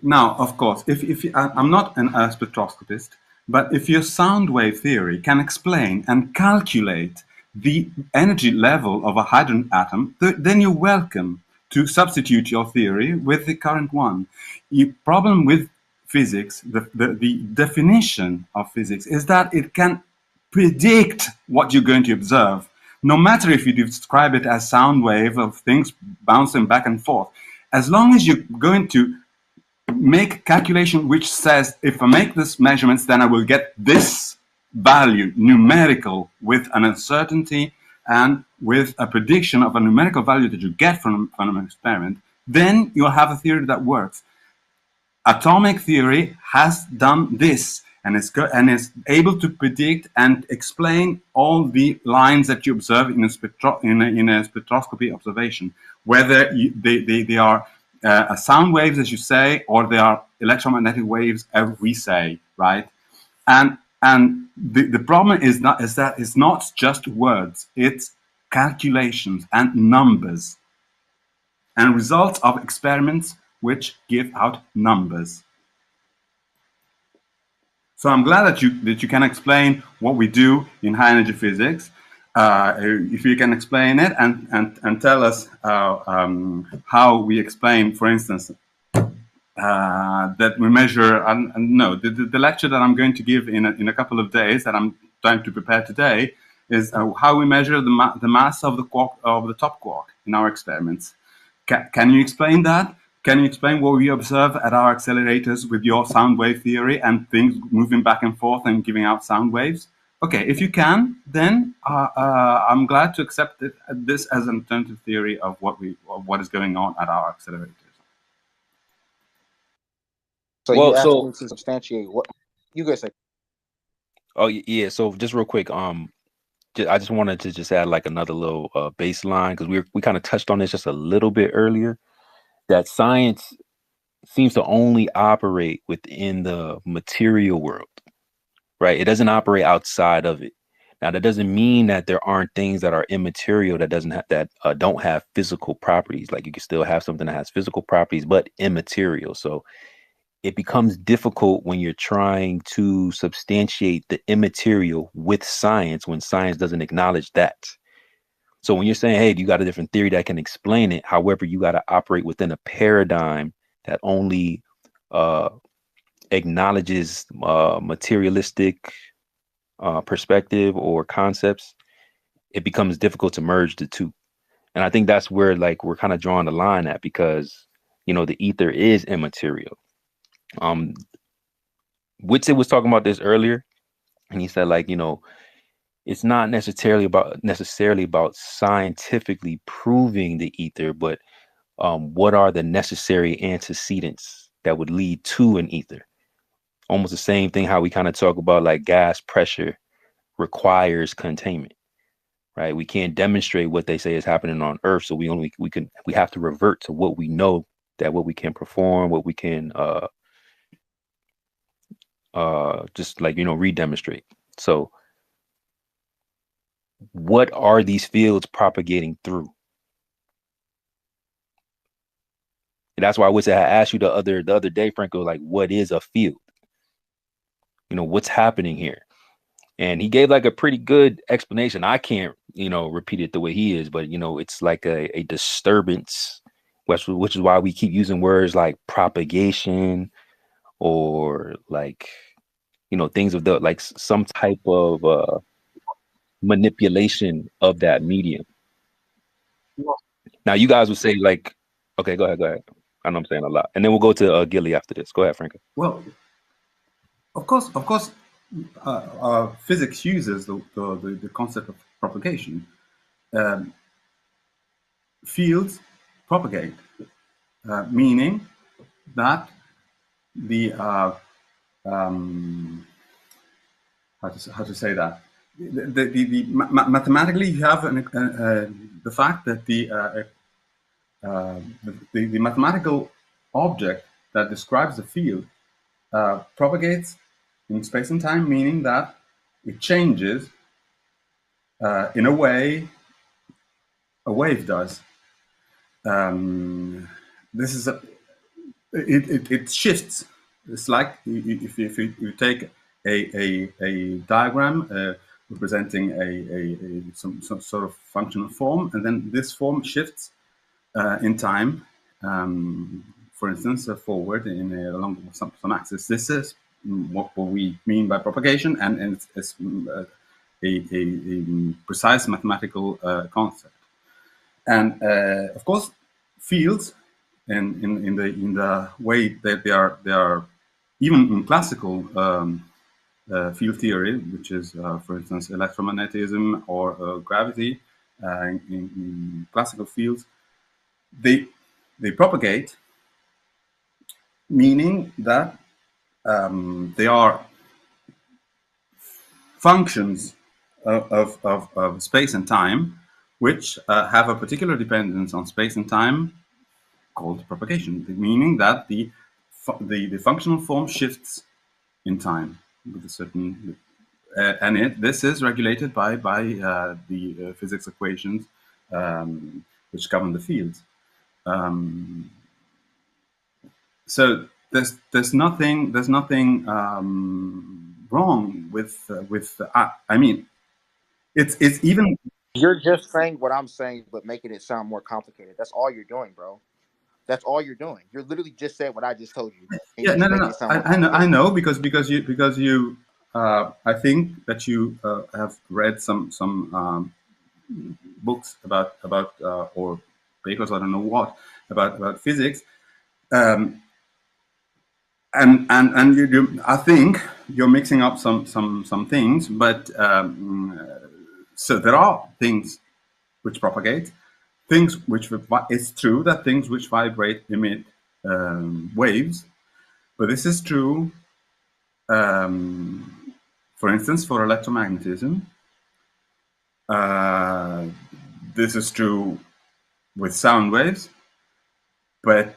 Now, of course, if I'm not an spectroscopist, but if your sound wave theory can explain and calculate the energy level of a hydrogen atom, then you're welcome to substitute your theory with the current one. The problem with physics, the definition of physics, is that it can predict what you're going to observe, no matter if you describe it as sound wave of things bouncing back and forth. As long as you're going to make a calculation which says, if I make this measurements, then I will get this value, numerical, with an uncertainty and with a prediction of a numerical value that you get from an experiment, then you'll have a theory that works. Atomic theory has done this, and is able to predict and explain all the lines that you observe in a spectroscopy observation, whether they are sound waves, as you say, or they are electromagnetic waves, as we say, right? And the problem is that it's not just words; it's calculations and numbers and results of experiments which give out numbers. So I'm glad that you can explain what we do in high energy physics. If you can explain it and tell us how we explain, for instance, that we measure. No, the lecture that I'm going to give in a couple of days that I'm trying to prepare today is how we measure the mass of the quark, of the top quark, in our experiments. Can you explain that? Can you explain what we observe at our accelerators with your sound wave theory and things moving back and forth and giving out sound waves? Okay, if you can, then I'm glad to accept this as an alternative theory of what is going on at our accelerators. So you asked me to substantiate what you guys say. Oh yeah, so just real quick, I just wanted to just add like another little baseline, because we kind of touched on this just a little bit earlier, that science seems to only operate within the material world, right? It doesn't operate outside of it. Now, that doesn't mean that there aren't things that are immaterial that don't have physical properties. Like you can still have something that has physical properties, but immaterial. So it becomes difficult when you're trying to substantiate the immaterial with science when science doesn't acknowledge that. So when you're saying, hey, you got a different theory that can explain it, however, you got to operate within a paradigm that only acknowledges materialistic perspective or concepts, it becomes difficult to merge the two. And I think that's where like we're kind of drawing the line at, because, you know, the ether is immaterial. Witsit was talking about this earlier, and he said, like, you know, it's not necessarily about scientifically proving the ether, but what are the necessary antecedents that would lead to an ether? Almost the same thing how we kind of talk about like gas pressure requires containment, right? We can't demonstrate what they say is happening on Earth, so we have to revert to what we know, that what we can perform, what we can just like, you know, redemonstrate. So what are these fields propagating through? And that's why I wish I had asked you the other day, Franco, like, what is a field? You know, what's happening here? And he gave like a pretty good explanation. I can't, you know, repeat it the way he is, but you know, it's like a disturbance, which is why we keep using words like propagation or like, you know, things of the like some type of manipulation of that medium. Now you guys would say like, okay, go ahead. I know I'm saying a lot, and then we'll go to Gilly after this. Go ahead, Franco. Well, of course, physics uses the concept of propagation. Fields propagate, meaning that the how to say that mathematically you have the fact that the mathematical object that describes the field propagates in space and time, meaning that it changes in a way a wave does. This is it shifts. It's like if you take a diagram representing some sort of functional form, and then this form shifts in time. For instance, forward along some axis. This is what we mean by propagation, and it's a precise mathematical concept. And of course, fields, in the way that they are even in classical field theory, which is, for instance, electromagnetism or gravity, in classical fields, they propagate, meaning that they are functions of space and time, which have a particular dependence on space and time, called propagation, meaning that the functional form shifts in time with a certain, and this is regulated by the physics equations which govern the fields. So there's nothing wrong with I mean, it's even. You're just saying what I'm saying, but making it sound more complicated. That's all you're doing, bro. That's all you're doing. You're literally just saying what I just told you. Yeah, no. I know because you I think that you have read some books about or papers, I don't know what, about physics, and you I think you're mixing up some things, but so there are things which propagate, things which it's true that things which vibrate emit waves, but this is true, for instance, for electromagnetism. This is true with sound waves, but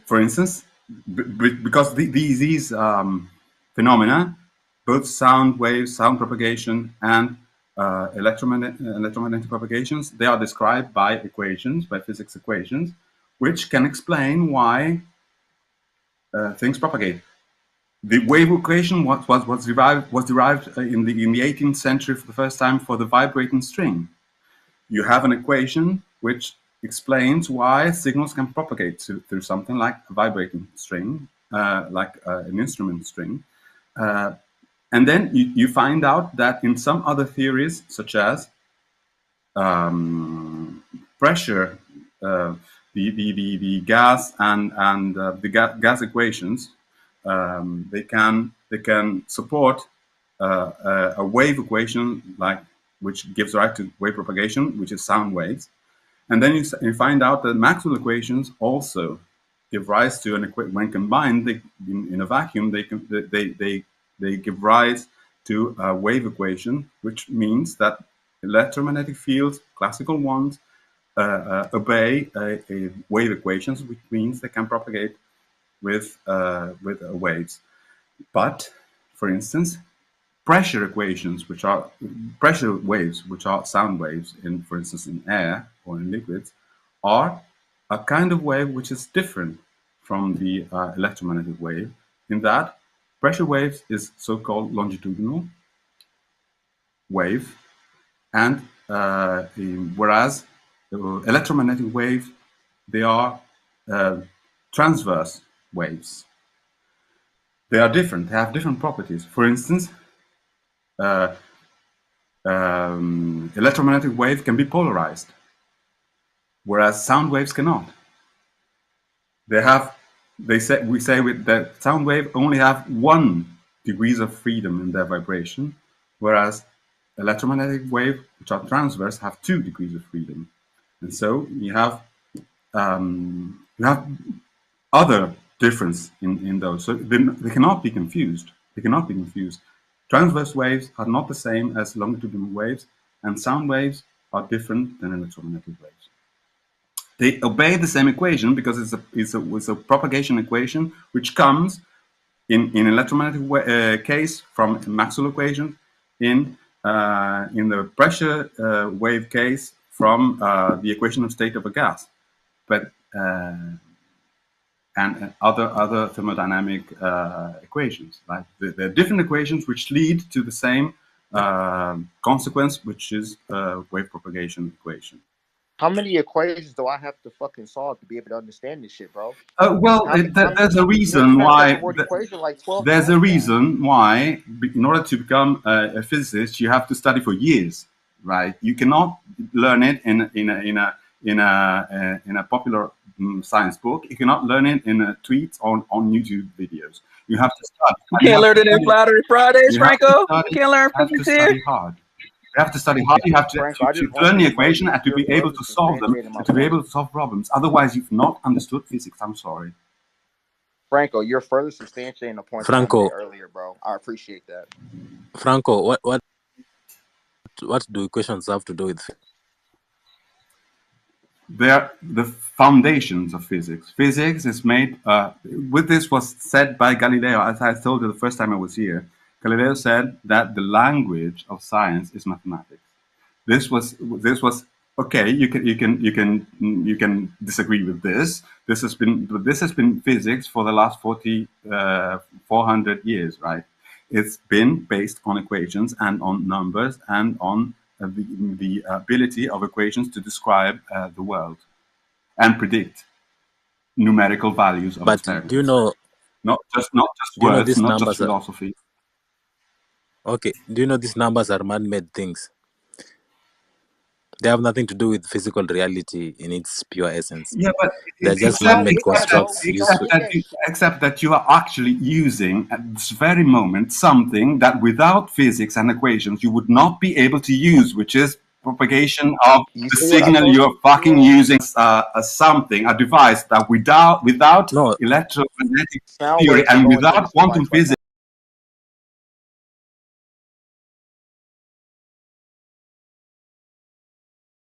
for instance, because these phenomena, both sound waves, sound propagation, and electromagnetic propagations, they are described by equations, by physics equations, which can explain why things propagate. The wave equation was derived in the 18th century for the first time for the vibrating string. You have an equation which explains why signals can propagate through something like a vibrating string, like an instrument string. And then you find out that in some other theories, such as pressure, the gas and the gas equations, they can support a wave equation which gives rise to wave propagation, which is sound waves. And then you find out that Maxwell equations also give rise to when combined in a vacuum, they give rise to a wave equation, which means that electromagnetic fields, classical ones, obey a wave equations, which means they can propagate with waves. But, for instance, pressure equations, which are pressure waves, which are sound waves, for instance, in air or in liquids, are a kind of wave which is different from the electromagnetic wave, in that pressure waves is so-called longitudinal wave, and whereas electromagnetic wave, they are transverse waves. They are different. They have different properties. For instance, electromagnetic wave can be polarized, whereas sound waves cannot. We say that sound wave only have 1 degree of freedom in their vibration, whereas electromagnetic wave, which are transverse, have 2 degrees of freedom. And so you have other difference in those. So they cannot be confused. They cannot be confused. Transverse waves are not the same as longitudinal waves, and sound waves are different than electromagnetic waves. They obey the same equation because it's a propagation equation which comes in electromagnetic case from Maxwell equation, in the pressure wave case from the equation of state of a gas, but and other thermodynamic equations. Like there are different equations which lead to the same consequence, which is wave propagation equation. How many equations do I have to fucking solve to be able to understand this shit, bro? There's a reason why. There's a reason why, in order to become a physicist, you have to study for years, right? You cannot learn it in a popular science book. You cannot learn it in a tweet on YouTube videos. You have to study. You can't learn it in Flattery Fridays, Franco. You can't learn physics here. Study hard. You have to study hard. You have to learn the equation and to be able to solve them, and to be able to solve problems. Otherwise, you've not understood physics. I'm sorry. Franco, you're further substantiating the point that I made earlier, bro. I appreciate that. Franco, what do equations have to do with? They're the foundations of physics. Physics is made. This was said by Galileo, as I told you the first time I was here. Galileo said that the language of science is mathematics. This was okay. You can disagree with this. This has been physics for the last 400 years, right? It's been based on equations and on numbers and on the ability of equations to describe the world and predict numerical values of But do you know? Not just words, not just philosophy. Okay. Do you know these numbers are man-made things? They have nothing to do with physical reality in its pure essence. Yeah, but they're just man-made constructs. Except that you are actually using at this very moment something that without physics and equations you would not be able to use, which is propagation of the signal you're fucking using a device that without electromagnetic theory and without quantum physics.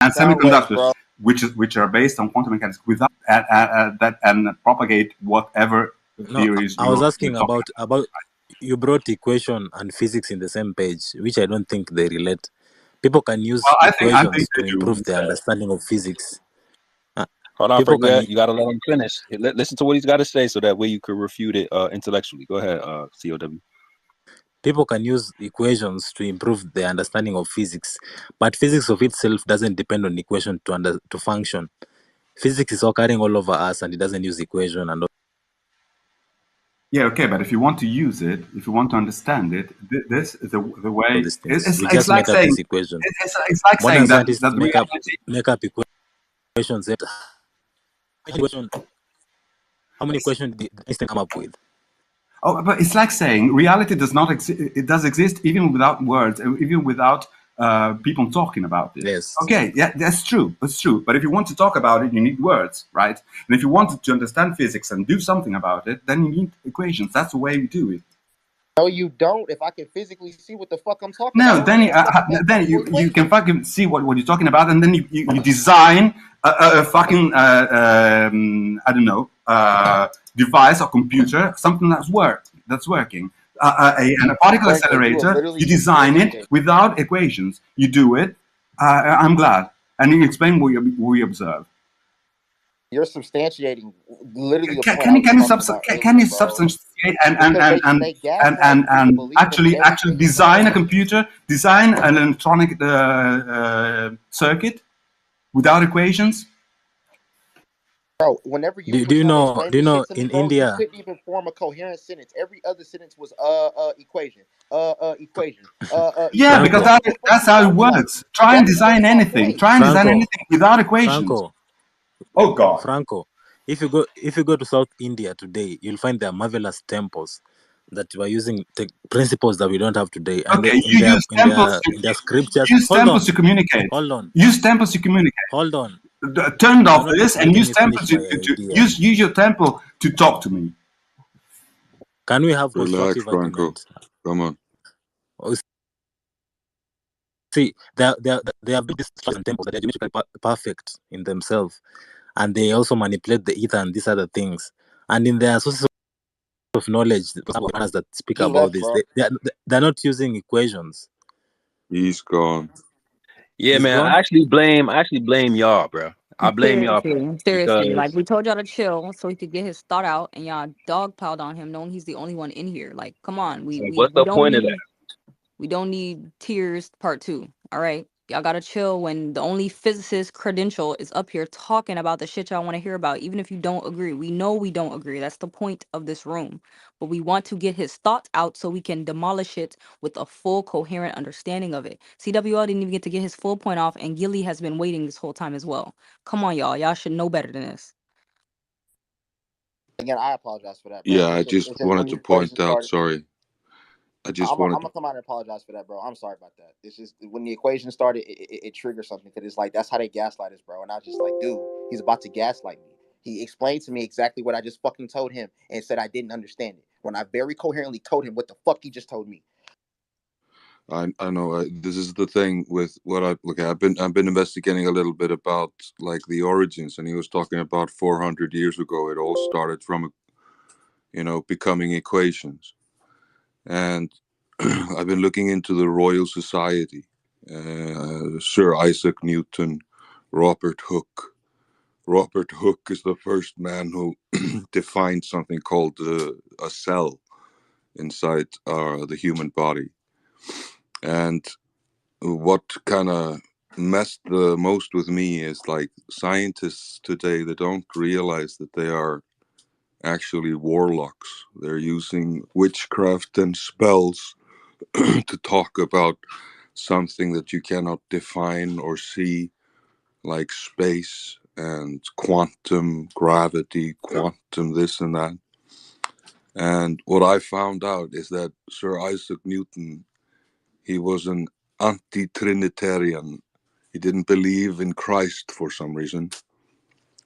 And semiconductors, which are based on quantum mechanics, without that and propagate whatever theories. I was asking about you brought equation and physics in the same page, which I don't think they relate. People can use equations to improve their understanding of physics. Hold on, you got to let him finish. Listen to what he's got to say, so that way you could refute it intellectually. Go ahead, COW. People can use equations to improve their understanding of physics, but physics of itself doesn't depend on equation to function. Physics is occurring all over us, and it doesn't use equation and all. Yeah, okay, but if you want to use it, if you want to understand it, this is the way. It's like saying this equation. It's like saying that make up equations. How many equations did Einstein come up with? Oh, but it's like saying reality does not exist. It does exist even without words, even without people talking about it. Yes. Okay, yeah, that's true. That's true. But if you want to talk about it, you need words, right? And if you wanted to understand physics and do something about it, then you need equations. That's the way we do it. No, you don't. If I can physically see what the fuck I'm talking No, about, then you can fucking see what you're talking about, and then you design a fucking I don't know device or computer, something that's working. And a particle Franco, you will accelerator, literally you just design build it shit. without equations. You do it. I'm glad, and you explain what we observe. You're substantiating literally the point I Can was you talking about can you earlier, bro. substantiate Because they gaslight you to believe that actually everything is design a connected. computer, design an electronic circuit without equations? Bro, whenever you Do were you trying to know? explain Do you this know shit to me, in bro, you India? couldn't even form a coherent sentence. Every other sentence was equation, equation, Yeah, because Franco, that's how it works. Try and design anything. Try and design Franco, anything without equations. Franco, Oh God. Franco. If you go to South India today, you'll find there are marvelous temples that were using principles that we don't have today. And Okay, you use temples in their scriptures. use temples to communicate. Hold on. Use temples to communicate. Hold on. Turn off You're not this and letting use me temples finish my to idea. use your temple to talk to me. Can we have Relax, constructive Franco. argument? Come on. See, they have built these structures and temples that are geometrically perfect in themselves, and they also manipulate the ether and these other things. And in their sources of knowledge, that speak He about left, this, bro. they're not using equations. He's gone. Yeah, He's man. gone? I actually blame y'all, bro. I blame y'all Seriously, because like we told y'all to chill so he could get his thought out, and y'all dogpiled on him, knowing he's the only one in here. Like, come on, what's the point of that? we don't need tears part 2. All right, y'all gotta chill when the only physicist credential is up here talking about the shit y'all want to hear about, even if you don't agree. We know we don't agree. That's the point of this room. But we want to get his thoughts out so we can demolish it with a full coherent understanding of it. CWL didn't even get to get his full point off, and Gilly has been waiting this whole time as well. Come on, y'all. Y'all should know better than this. Again, I apologize for that, bro. Yeah, I just wanted to point out. Sorry. I'm gonna come out and apologize for that, bro. I'm sorry about that. It's just when the equation started, it triggered something because it's like that's how they gaslight us, bro. And I was just like, dude, he's about to gaslight me. He explained to me exactly what I just fucking told him and said I didn't understand it when I very coherently told him what the fuck he just told me. I know this is the thing with what I've been investigating a little bit about like the origins, and he was talking about 400 years ago. It all started from becoming equations, and I've been looking into the Royal Society, Sir Isaac Newton, Robert Hooke. Robert Hooke is the first man who defined something called a cell inside the human body. And what kind of messed the most with me is like scientists today, they don't realize that they are actually warlocks. They're using witchcraft and spells to talk about something that you cannot define or see, like space and quantum gravity, quantum this and that. And what I found out is that Sir Isaac Newton, he was an anti-Trinitarian. He didn't believe in Christ for some reason,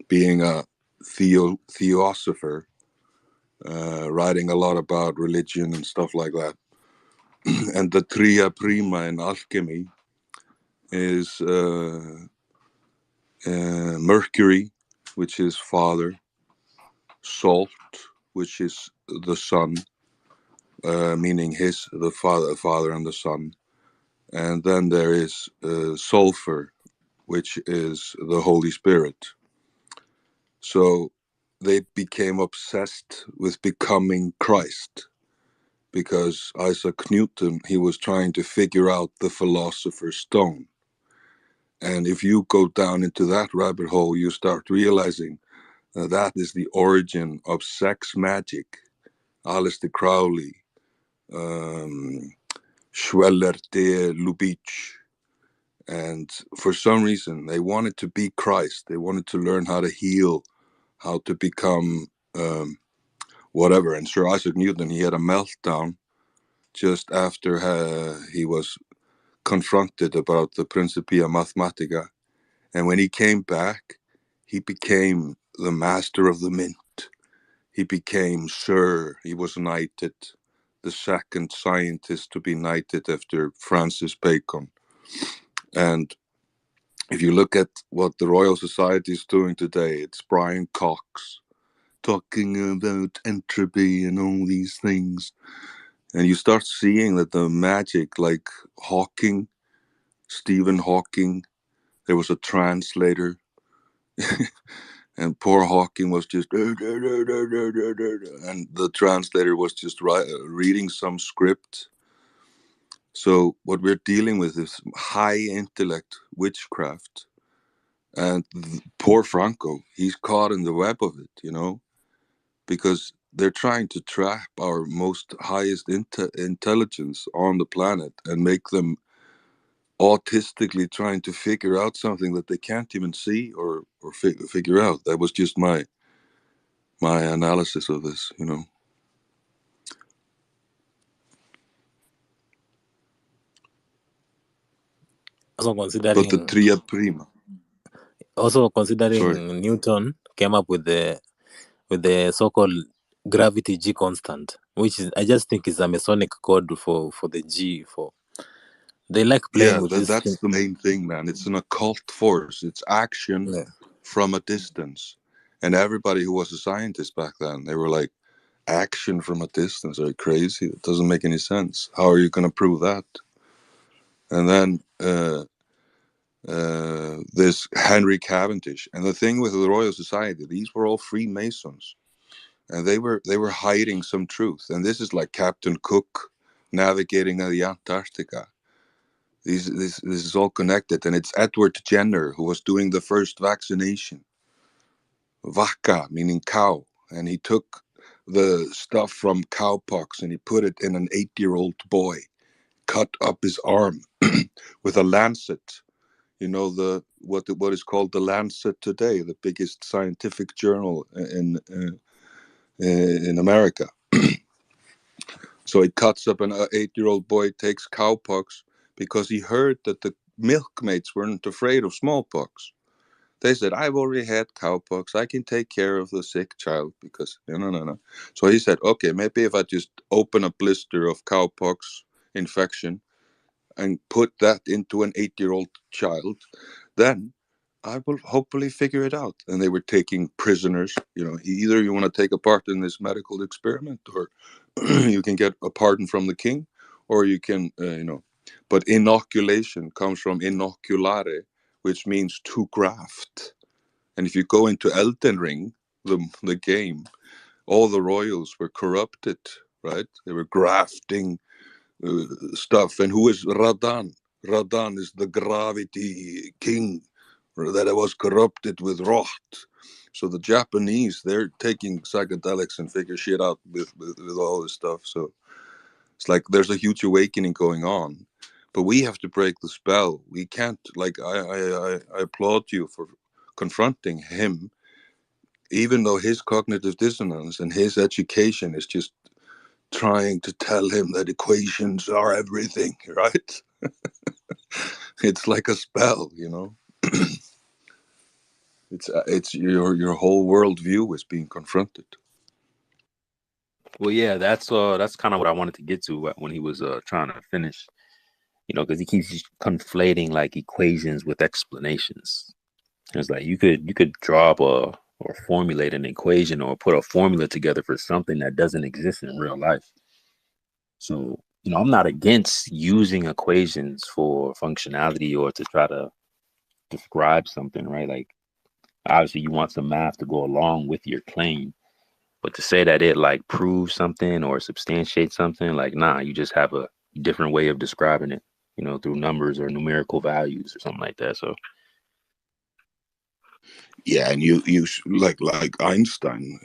being a theosopher, writing a lot about religion and stuff like that. And the tria prima in alchemy is Mercury, which is father, salt, which is the son, meaning the father and the son, and then there is sulfur, which is the Holy Spirit. So they became obsessed with becoming Christ because Isaac Newton, he was trying to figure out the philosopher's stone. And if you go down into that rabbit hole, you start realizing that is the origin of sex magic. Aleister Crowley, Schweller de Lubitsch. And for some reason, they wanted to be Christ. They wanted to learn how to heal, how to become whatever. And Sir Isaac Newton, he had a meltdown just after he was confronted about the Principia Mathematica. And when he came back, he became the master of the mint. He became Sir. He was knighted, the second scientist to be knighted after Francis Bacon. And if you look at what the Royal Society is doing today, it's Brian Cox talking about entropy and all these things. And you start seeing that the magic, like Hawking, Stephen Hawking, there was a translator, and poor Hawking was just, and the translator was just reading some script. So what we're dealing with is high intellect witchcraft. And poor Franco, he's caught in the web of it, you know, because they're trying to trap our most highest intelligence on the planet and make them autistically trying to figure out something that they can't even see or figure out. That was just my analysis of this, you know. Also But the considering tria prima. also considering Sorry. Newton came up with the so-called gravity G constant, which is I just think is a Masonic code for the G. For they like playing Yeah, with this that's thing. the main thing, man. It's an occult force. It's action Yeah. from a distance. And everybody who was a scientist back then, they were like, action from a distance? Are you crazy? It doesn't make any sense. How are you going to prove that? And then this Henry Cavendish. And the thing with the Royal Society, these were all Freemasons. And they were hiding some truth. And this is like Captain Cook navigating the Antarctica. This is all connected. And it's Edward Jenner who was doing the first vaccination. Vaca, meaning cow. And he took the stuff from cowpox and he put it in an 8-year-old boy, cut up his arm with a lancet. You know, what is called the Lancet today, the biggest scientific journal in America. So he cuts up an 8-year-old boy, takes cowpox because he heard that the milkmaids weren't afraid of smallpox. They said, I've already had cowpox. I can take care of the sick child because no. So he said, okay, maybe if I just open a blister of cowpox infection and put that into an 8-year-old child, then I will hopefully figure it out. And they were taking prisoners. You know, either you want to take a part in this medical experiment, or you can get a pardon from the king, or you can, But inoculation comes from inoculare, which means to graft. And if you go into Elden Ring, the game, all the royals were corrupted, right? They were grafting stuff. And who is Radan? Radan is the gravity king that was corrupted with rot. So the Japanese, they're taking psychedelics and figure shit out with all this stuff. So it's like there's a huge awakening going on, but we have to break the spell. We can't, like, I applaud you for confronting him, even though his cognitive dissonance and his education is just trying to tell him that equations are everything, right? It's like a spell, you know. It's your whole worldview is being confronted. Well, yeah, that's kind of what I wanted to get to when he was trying to finish, you know, because he keeps conflating like equations with explanations. It's like you could draw up or formulate an equation or put a formula together for something that doesn't exist in real life. So, you know, I'm not against using equations for functionality or to try to describe something, right? Like, obviously you want some math to go along with your claim, but to say that it like proves something or substantiates something, like, nah, you just have a different way of describing it, you know, through numbers or numerical values or something like that. So yeah, and you like Einstein,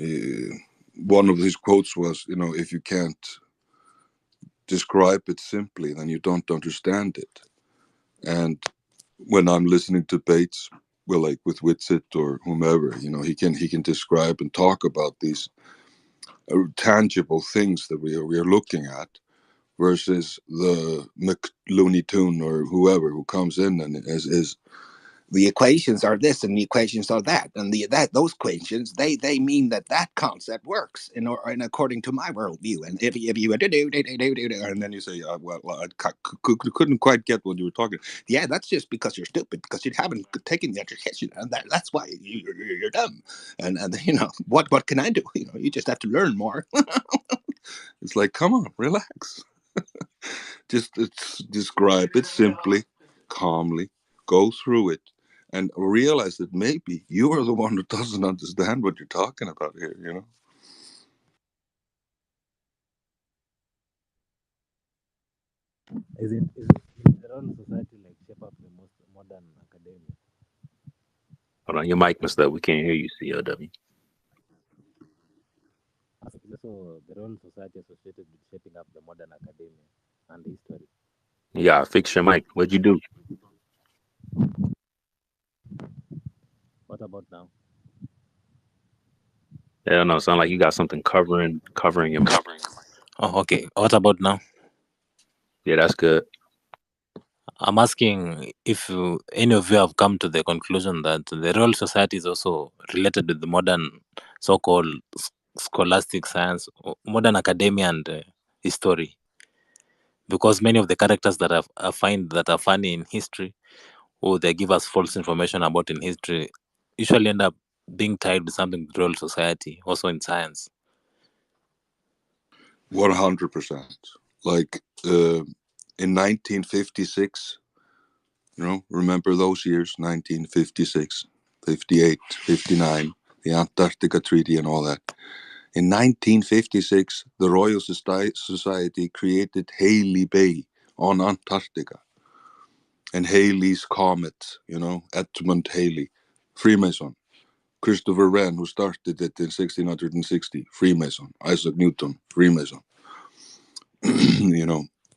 one of his quotes was, you know, if you can't describe it simply, then you don't understand it. And when I'm listening to debates, well, like with Whitsitt or whomever, you know, he can describe and talk about these tangible things that we are looking at, versus the Looney Tune or whoever who comes in and is the equations are this and the equations are that, and those equations they mean that concept works in according to my worldview. And if you and then you say, well, I couldn't quite get what you were talking. Yeah, that's just because you're stupid, because you haven't taken the education, and that's why you're dumb. And what can I do? You just have to learn more. It's like, come on, relax. Just describe it simply, calmly, go through it, and realize that maybe you are the one who doesn't understand what you're talking about here, Is it the role of society like shape up the most modern academia? Hold on, your mic messed up. We can't hear you, CLW. Also, the role of society associated with shaping up the modern academia and history. Yeah, fix your mic. What'd you do? What about now? I don't know. Sound like you got something covering your mic. Oh, okay. What about now? Yeah, that's good. I'm asking if any of you have come to the conclusion that the Royal Society is also related with the modern so-called scholastic science, modern academia and history. Because many of the characters that I find that are funny in history, or they give us false information about in history, usually end up being tied with something with Royal Society, also in science. 100%. Like in 1956, remember those years, 1956, 58, 59, the Antarctica Treaty and all that. In 1956, the Royal Society created Halley Bay on Antarctica. And Halley's Comet, Edmund Halley, Freemason. Christopher Wren, who started it in 1660, Freemason. Isaac Newton, Freemason.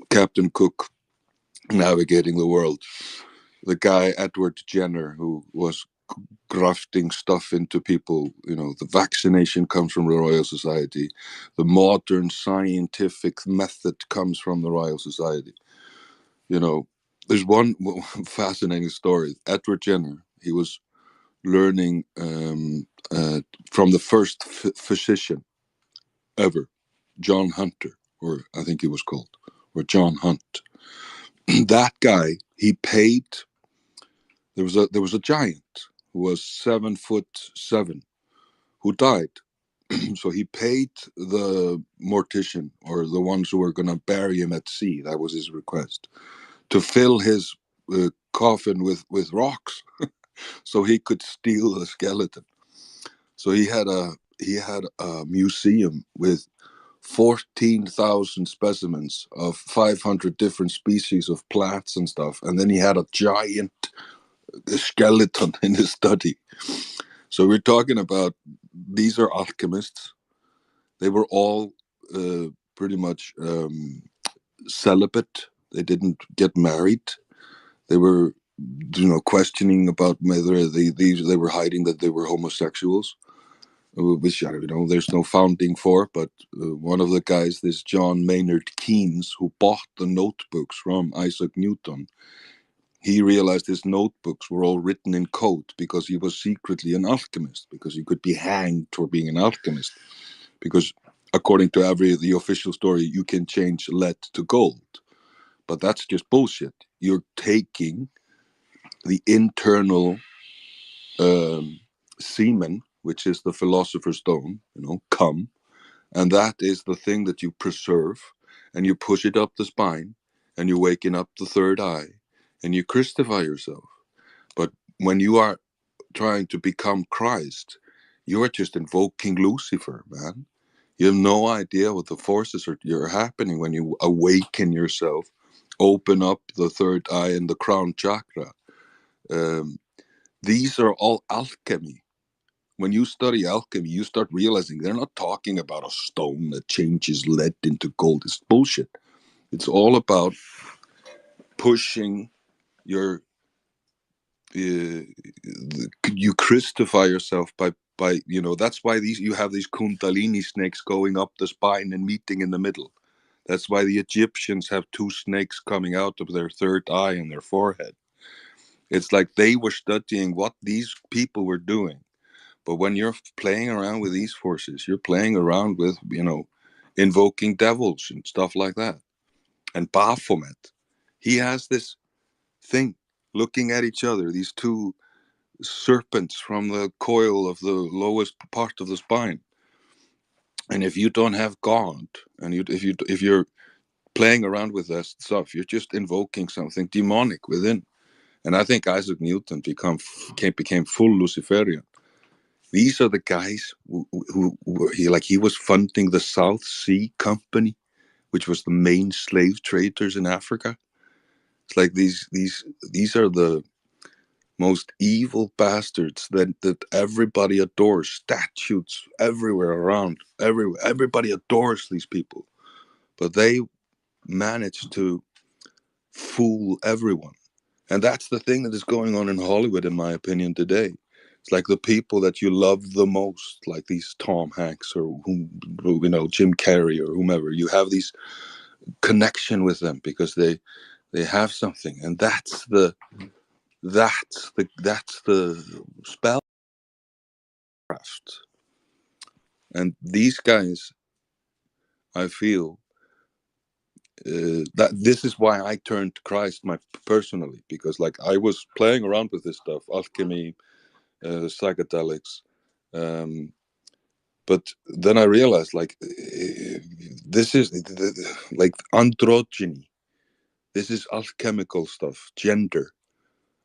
Captain Cook navigating the world. The guy, Edward Jenner, who was grafting stuff into people. The vaccination comes from the Royal Society. The modern scientific method comes from the Royal Society. There's one fascinating story. Edward Jenner, he was learning from the first physician ever, John Hunter, or I think he was called, or John Hunt. That guy, he paid. There was a giant who was 7'7", who died. So he paid the mortician, or the ones who were going to bury him at sea. That was his request, to fill his coffin with rocks, so he could steal the skeleton. So he had a museum with 14,000 specimens of 500 different species of plants and stuff, and then he had a giant skeleton in his study. So we're talking about, these are alchemists. They were all pretty much celibate. They didn't get married. They were, questioning about whether they were hiding that they were homosexuals, which there's no founding for. But one of the guys, this John Maynard Keynes, who bought the notebooks from Isaac Newton, he realized his notebooks were all written in code because he was secretly an alchemist, because he could be hanged for being an alchemist. Because according to the official story, you can change lead to gold. But that's just bullshit. You're taking the internal semen, which is the philosopher's stone, cum, and that is the thing that you preserve, and you push it up the spine, and you waken up the third eye, and you Christify yourself. But when you are trying to become Christ, you are just invoking Lucifer, man. You have no idea what the forces are happening when you awaken yourself, open up the third eye and the crown chakra. These are all alchemy. When you study alchemy, you start realizing they're not talking about a stone that changes lead into gold. It's bullshit. It's all about pushing your... you Christify yourself by by, you know, that's why you have these kundalini snakes going up the spine and meeting in the middle. That's why the Egyptians have two snakes coming out of their third eye in their forehead. It's like they were studying what these people were doing. But when you're playing around with these forces, you're playing around with, you know, invoking devils and stuff like that. And Baphomet, he has this thing looking at each other, these two serpents from the coil of the lowest part of the spine. And if you don't have God, and if you're playing around with that stuff, you're just invoking something demonic within. And I think Isaac Newton became full Luciferian. These are the guys who he was funding the South Sea Company, which was the main slave traders in Africa. It's like these are the most evil bastards that everybody adores. Statues everywhere around, everywhere. Everybody adores these people, but they managed to fool everyone. And that's the thing that is going on in Hollywood, in my opinion, today. It's like the people that you love the most, like these Tom Hanks or Jim Carrey or whomever. You have these connection with them because they have something, and that's the spellcraft. And these guys, I feel that this is why I turned to Christ personally, because like I was playing around with this stuff, alchemy, psychedelics, but then I realized like this is like androgyny. This is alchemical stuff, gender.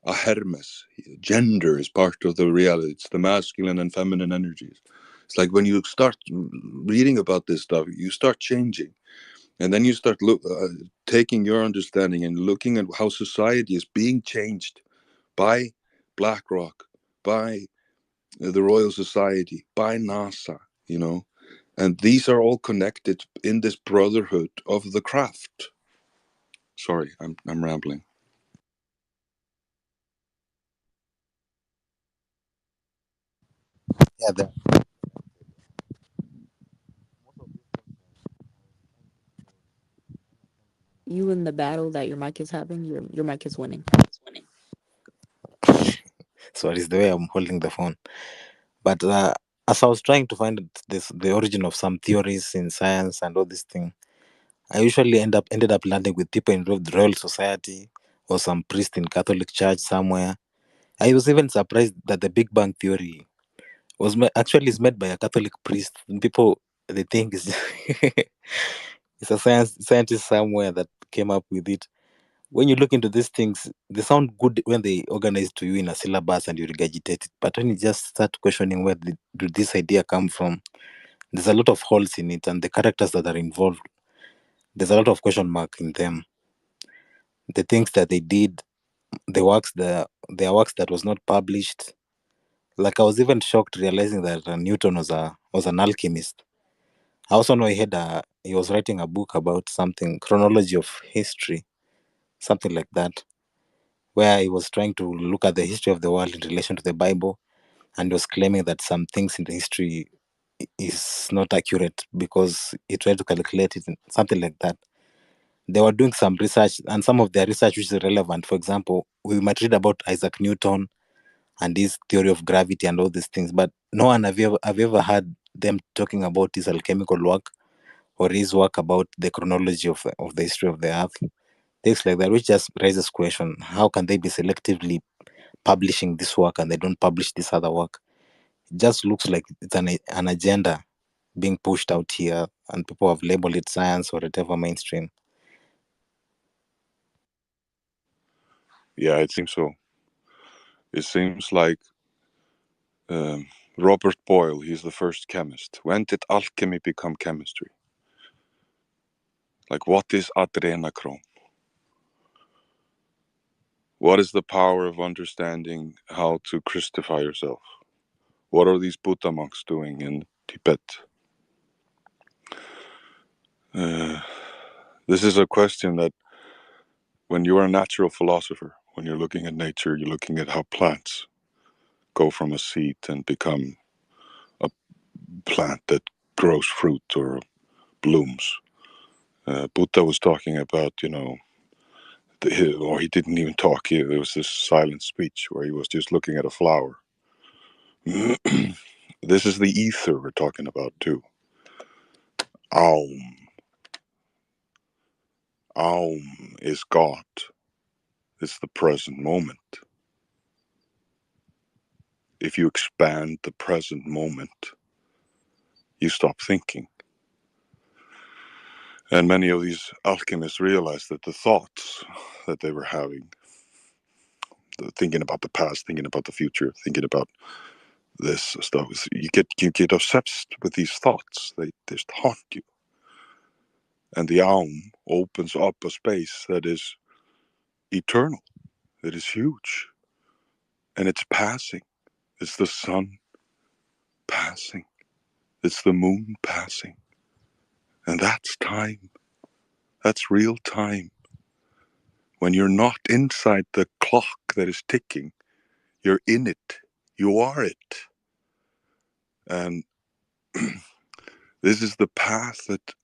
A Hermes. Gender is part of the reality. It's the masculine and feminine energies. It's like when you start reading about this stuff, you start changing. And then you start taking your understanding and looking at how society is being changed by BlackRock, by the Royal Society, by NASA, you know. And these are all connected in this brotherhood of the craft. Sorry, I'm rambling. Yeah, You in the battle that your mic is having, your mic is winning. sorry, it's the way I'm holding the phone. But as I was trying to find the origin of some theories in science and all this thing, I usually ended up landing with people in the Royal Society or some priest in Catholic Church somewhere. I was even surprised that the Big Bang Theory was actually is made by a Catholic priest. And people, they think it's it's a scientist somewhere that came up with it. When you look into these things, they sound good when they organize to you in a syllabus and you regurgitate it. But when you just start questioning where did this idea come from, there's a lot of holes in it, and the characters that are involved, there's a lot of question mark in them. The things that they did, their works that was not published. Like I was even shocked realizing that Newton was an alchemist. I also know he was writing a book about something, chronology of history, something like that, where he was trying to look at the history of the world in relation to the Bible, and was claiming that some things in the history is not accurate because he tried to calculate it, something like that. They were doing some research, and some of their research which is relevant. For example, we might read about Isaac Newton and his theory of gravity and all these things, but no one have you ever heard them talking about his alchemical work or his work about the chronology of the history of the earth, things like that, which just raises question: how can they be selectively publishing this work and they don't publish this other work? It just looks like it's an agenda being pushed out here, and people have labeled it science or whatever mainstream. Yeah, it seems so. It seems like Robert Boyle, he's the first chemist. When did alchemy become chemistry? Like, what is adrenochrome? What is the power of understanding how to Christify yourself? What are these Buddha monks doing in Tibet? This is a question that when you are a natural philosopher, when you're looking at nature, you're looking at how plants go from a seed and become a plant that grows fruit or blooms. Buddha was talking about, or he didn't even talk. There was this silent speech where he was just looking at a flower. This is the ether we're talking about too. Aum. Aum is God. It's the present moment. If you expand the present moment, you stop thinking. And many of these alchemists realized that the thoughts that they were having, thinking about the past, thinking about the future, thinking about this stuff, you get obsessed with these thoughts. They just haunt you. And the Aum opens up a space that is eternal, that is huge. And it's passing. It's the sun passing. It's the moon passing. And that's time. That's real time. When you're not inside the clock that is ticking, you're in it. You are it. And this is the path that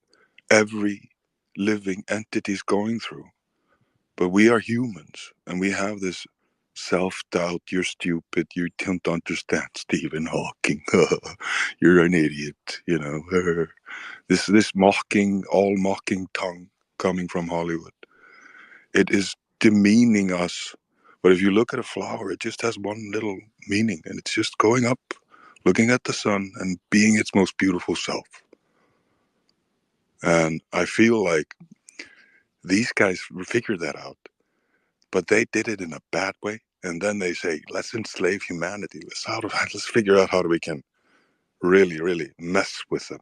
every living entity is going through. But we are humans, and we have this self-doubt. You're stupid. You don't understand Stephen Hawking. You're an idiot, This mocking, all mocking tongue coming from Hollywood. It is demeaning us. But if you look at a flower, it just has one little meaning, and it's just going up, looking at the sun, and being its most beautiful self. And I feel like these guys figured that out, but they did it in a bad way. And then they say, let's enslave humanity. Let's figure out how we can really, really mess with them.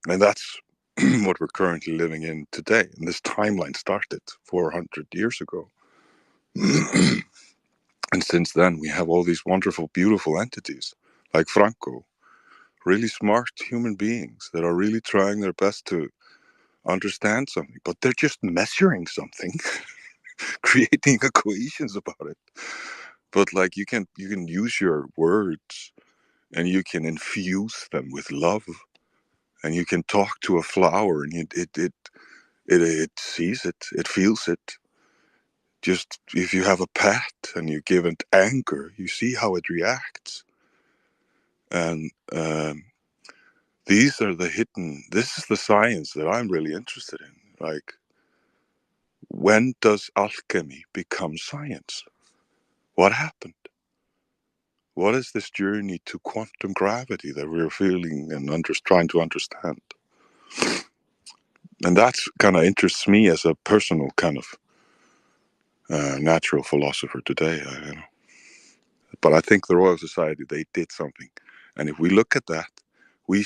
And that's what we're currently living in today. And this timeline started 400 years ago. And since then, we have all these wonderful, beautiful entities like Franco, really smart human beings that are really trying their best to understand something, but they're just measuring something, creating equations about it. But like you can use your words and you can infuse them with love, and you can talk to a flower and it sees it, it feels it. Just if you have a pet and you give it anger, you see how it reacts. And this is the science that I'm really interested in. Like, when does alchemy become science? What happened? What is this journey to quantum gravity that we're feeling and trying to understand? And that kind of interests me as a personal kind of natural philosopher today. But I think the Royal Society, they did something. And if we look at that, we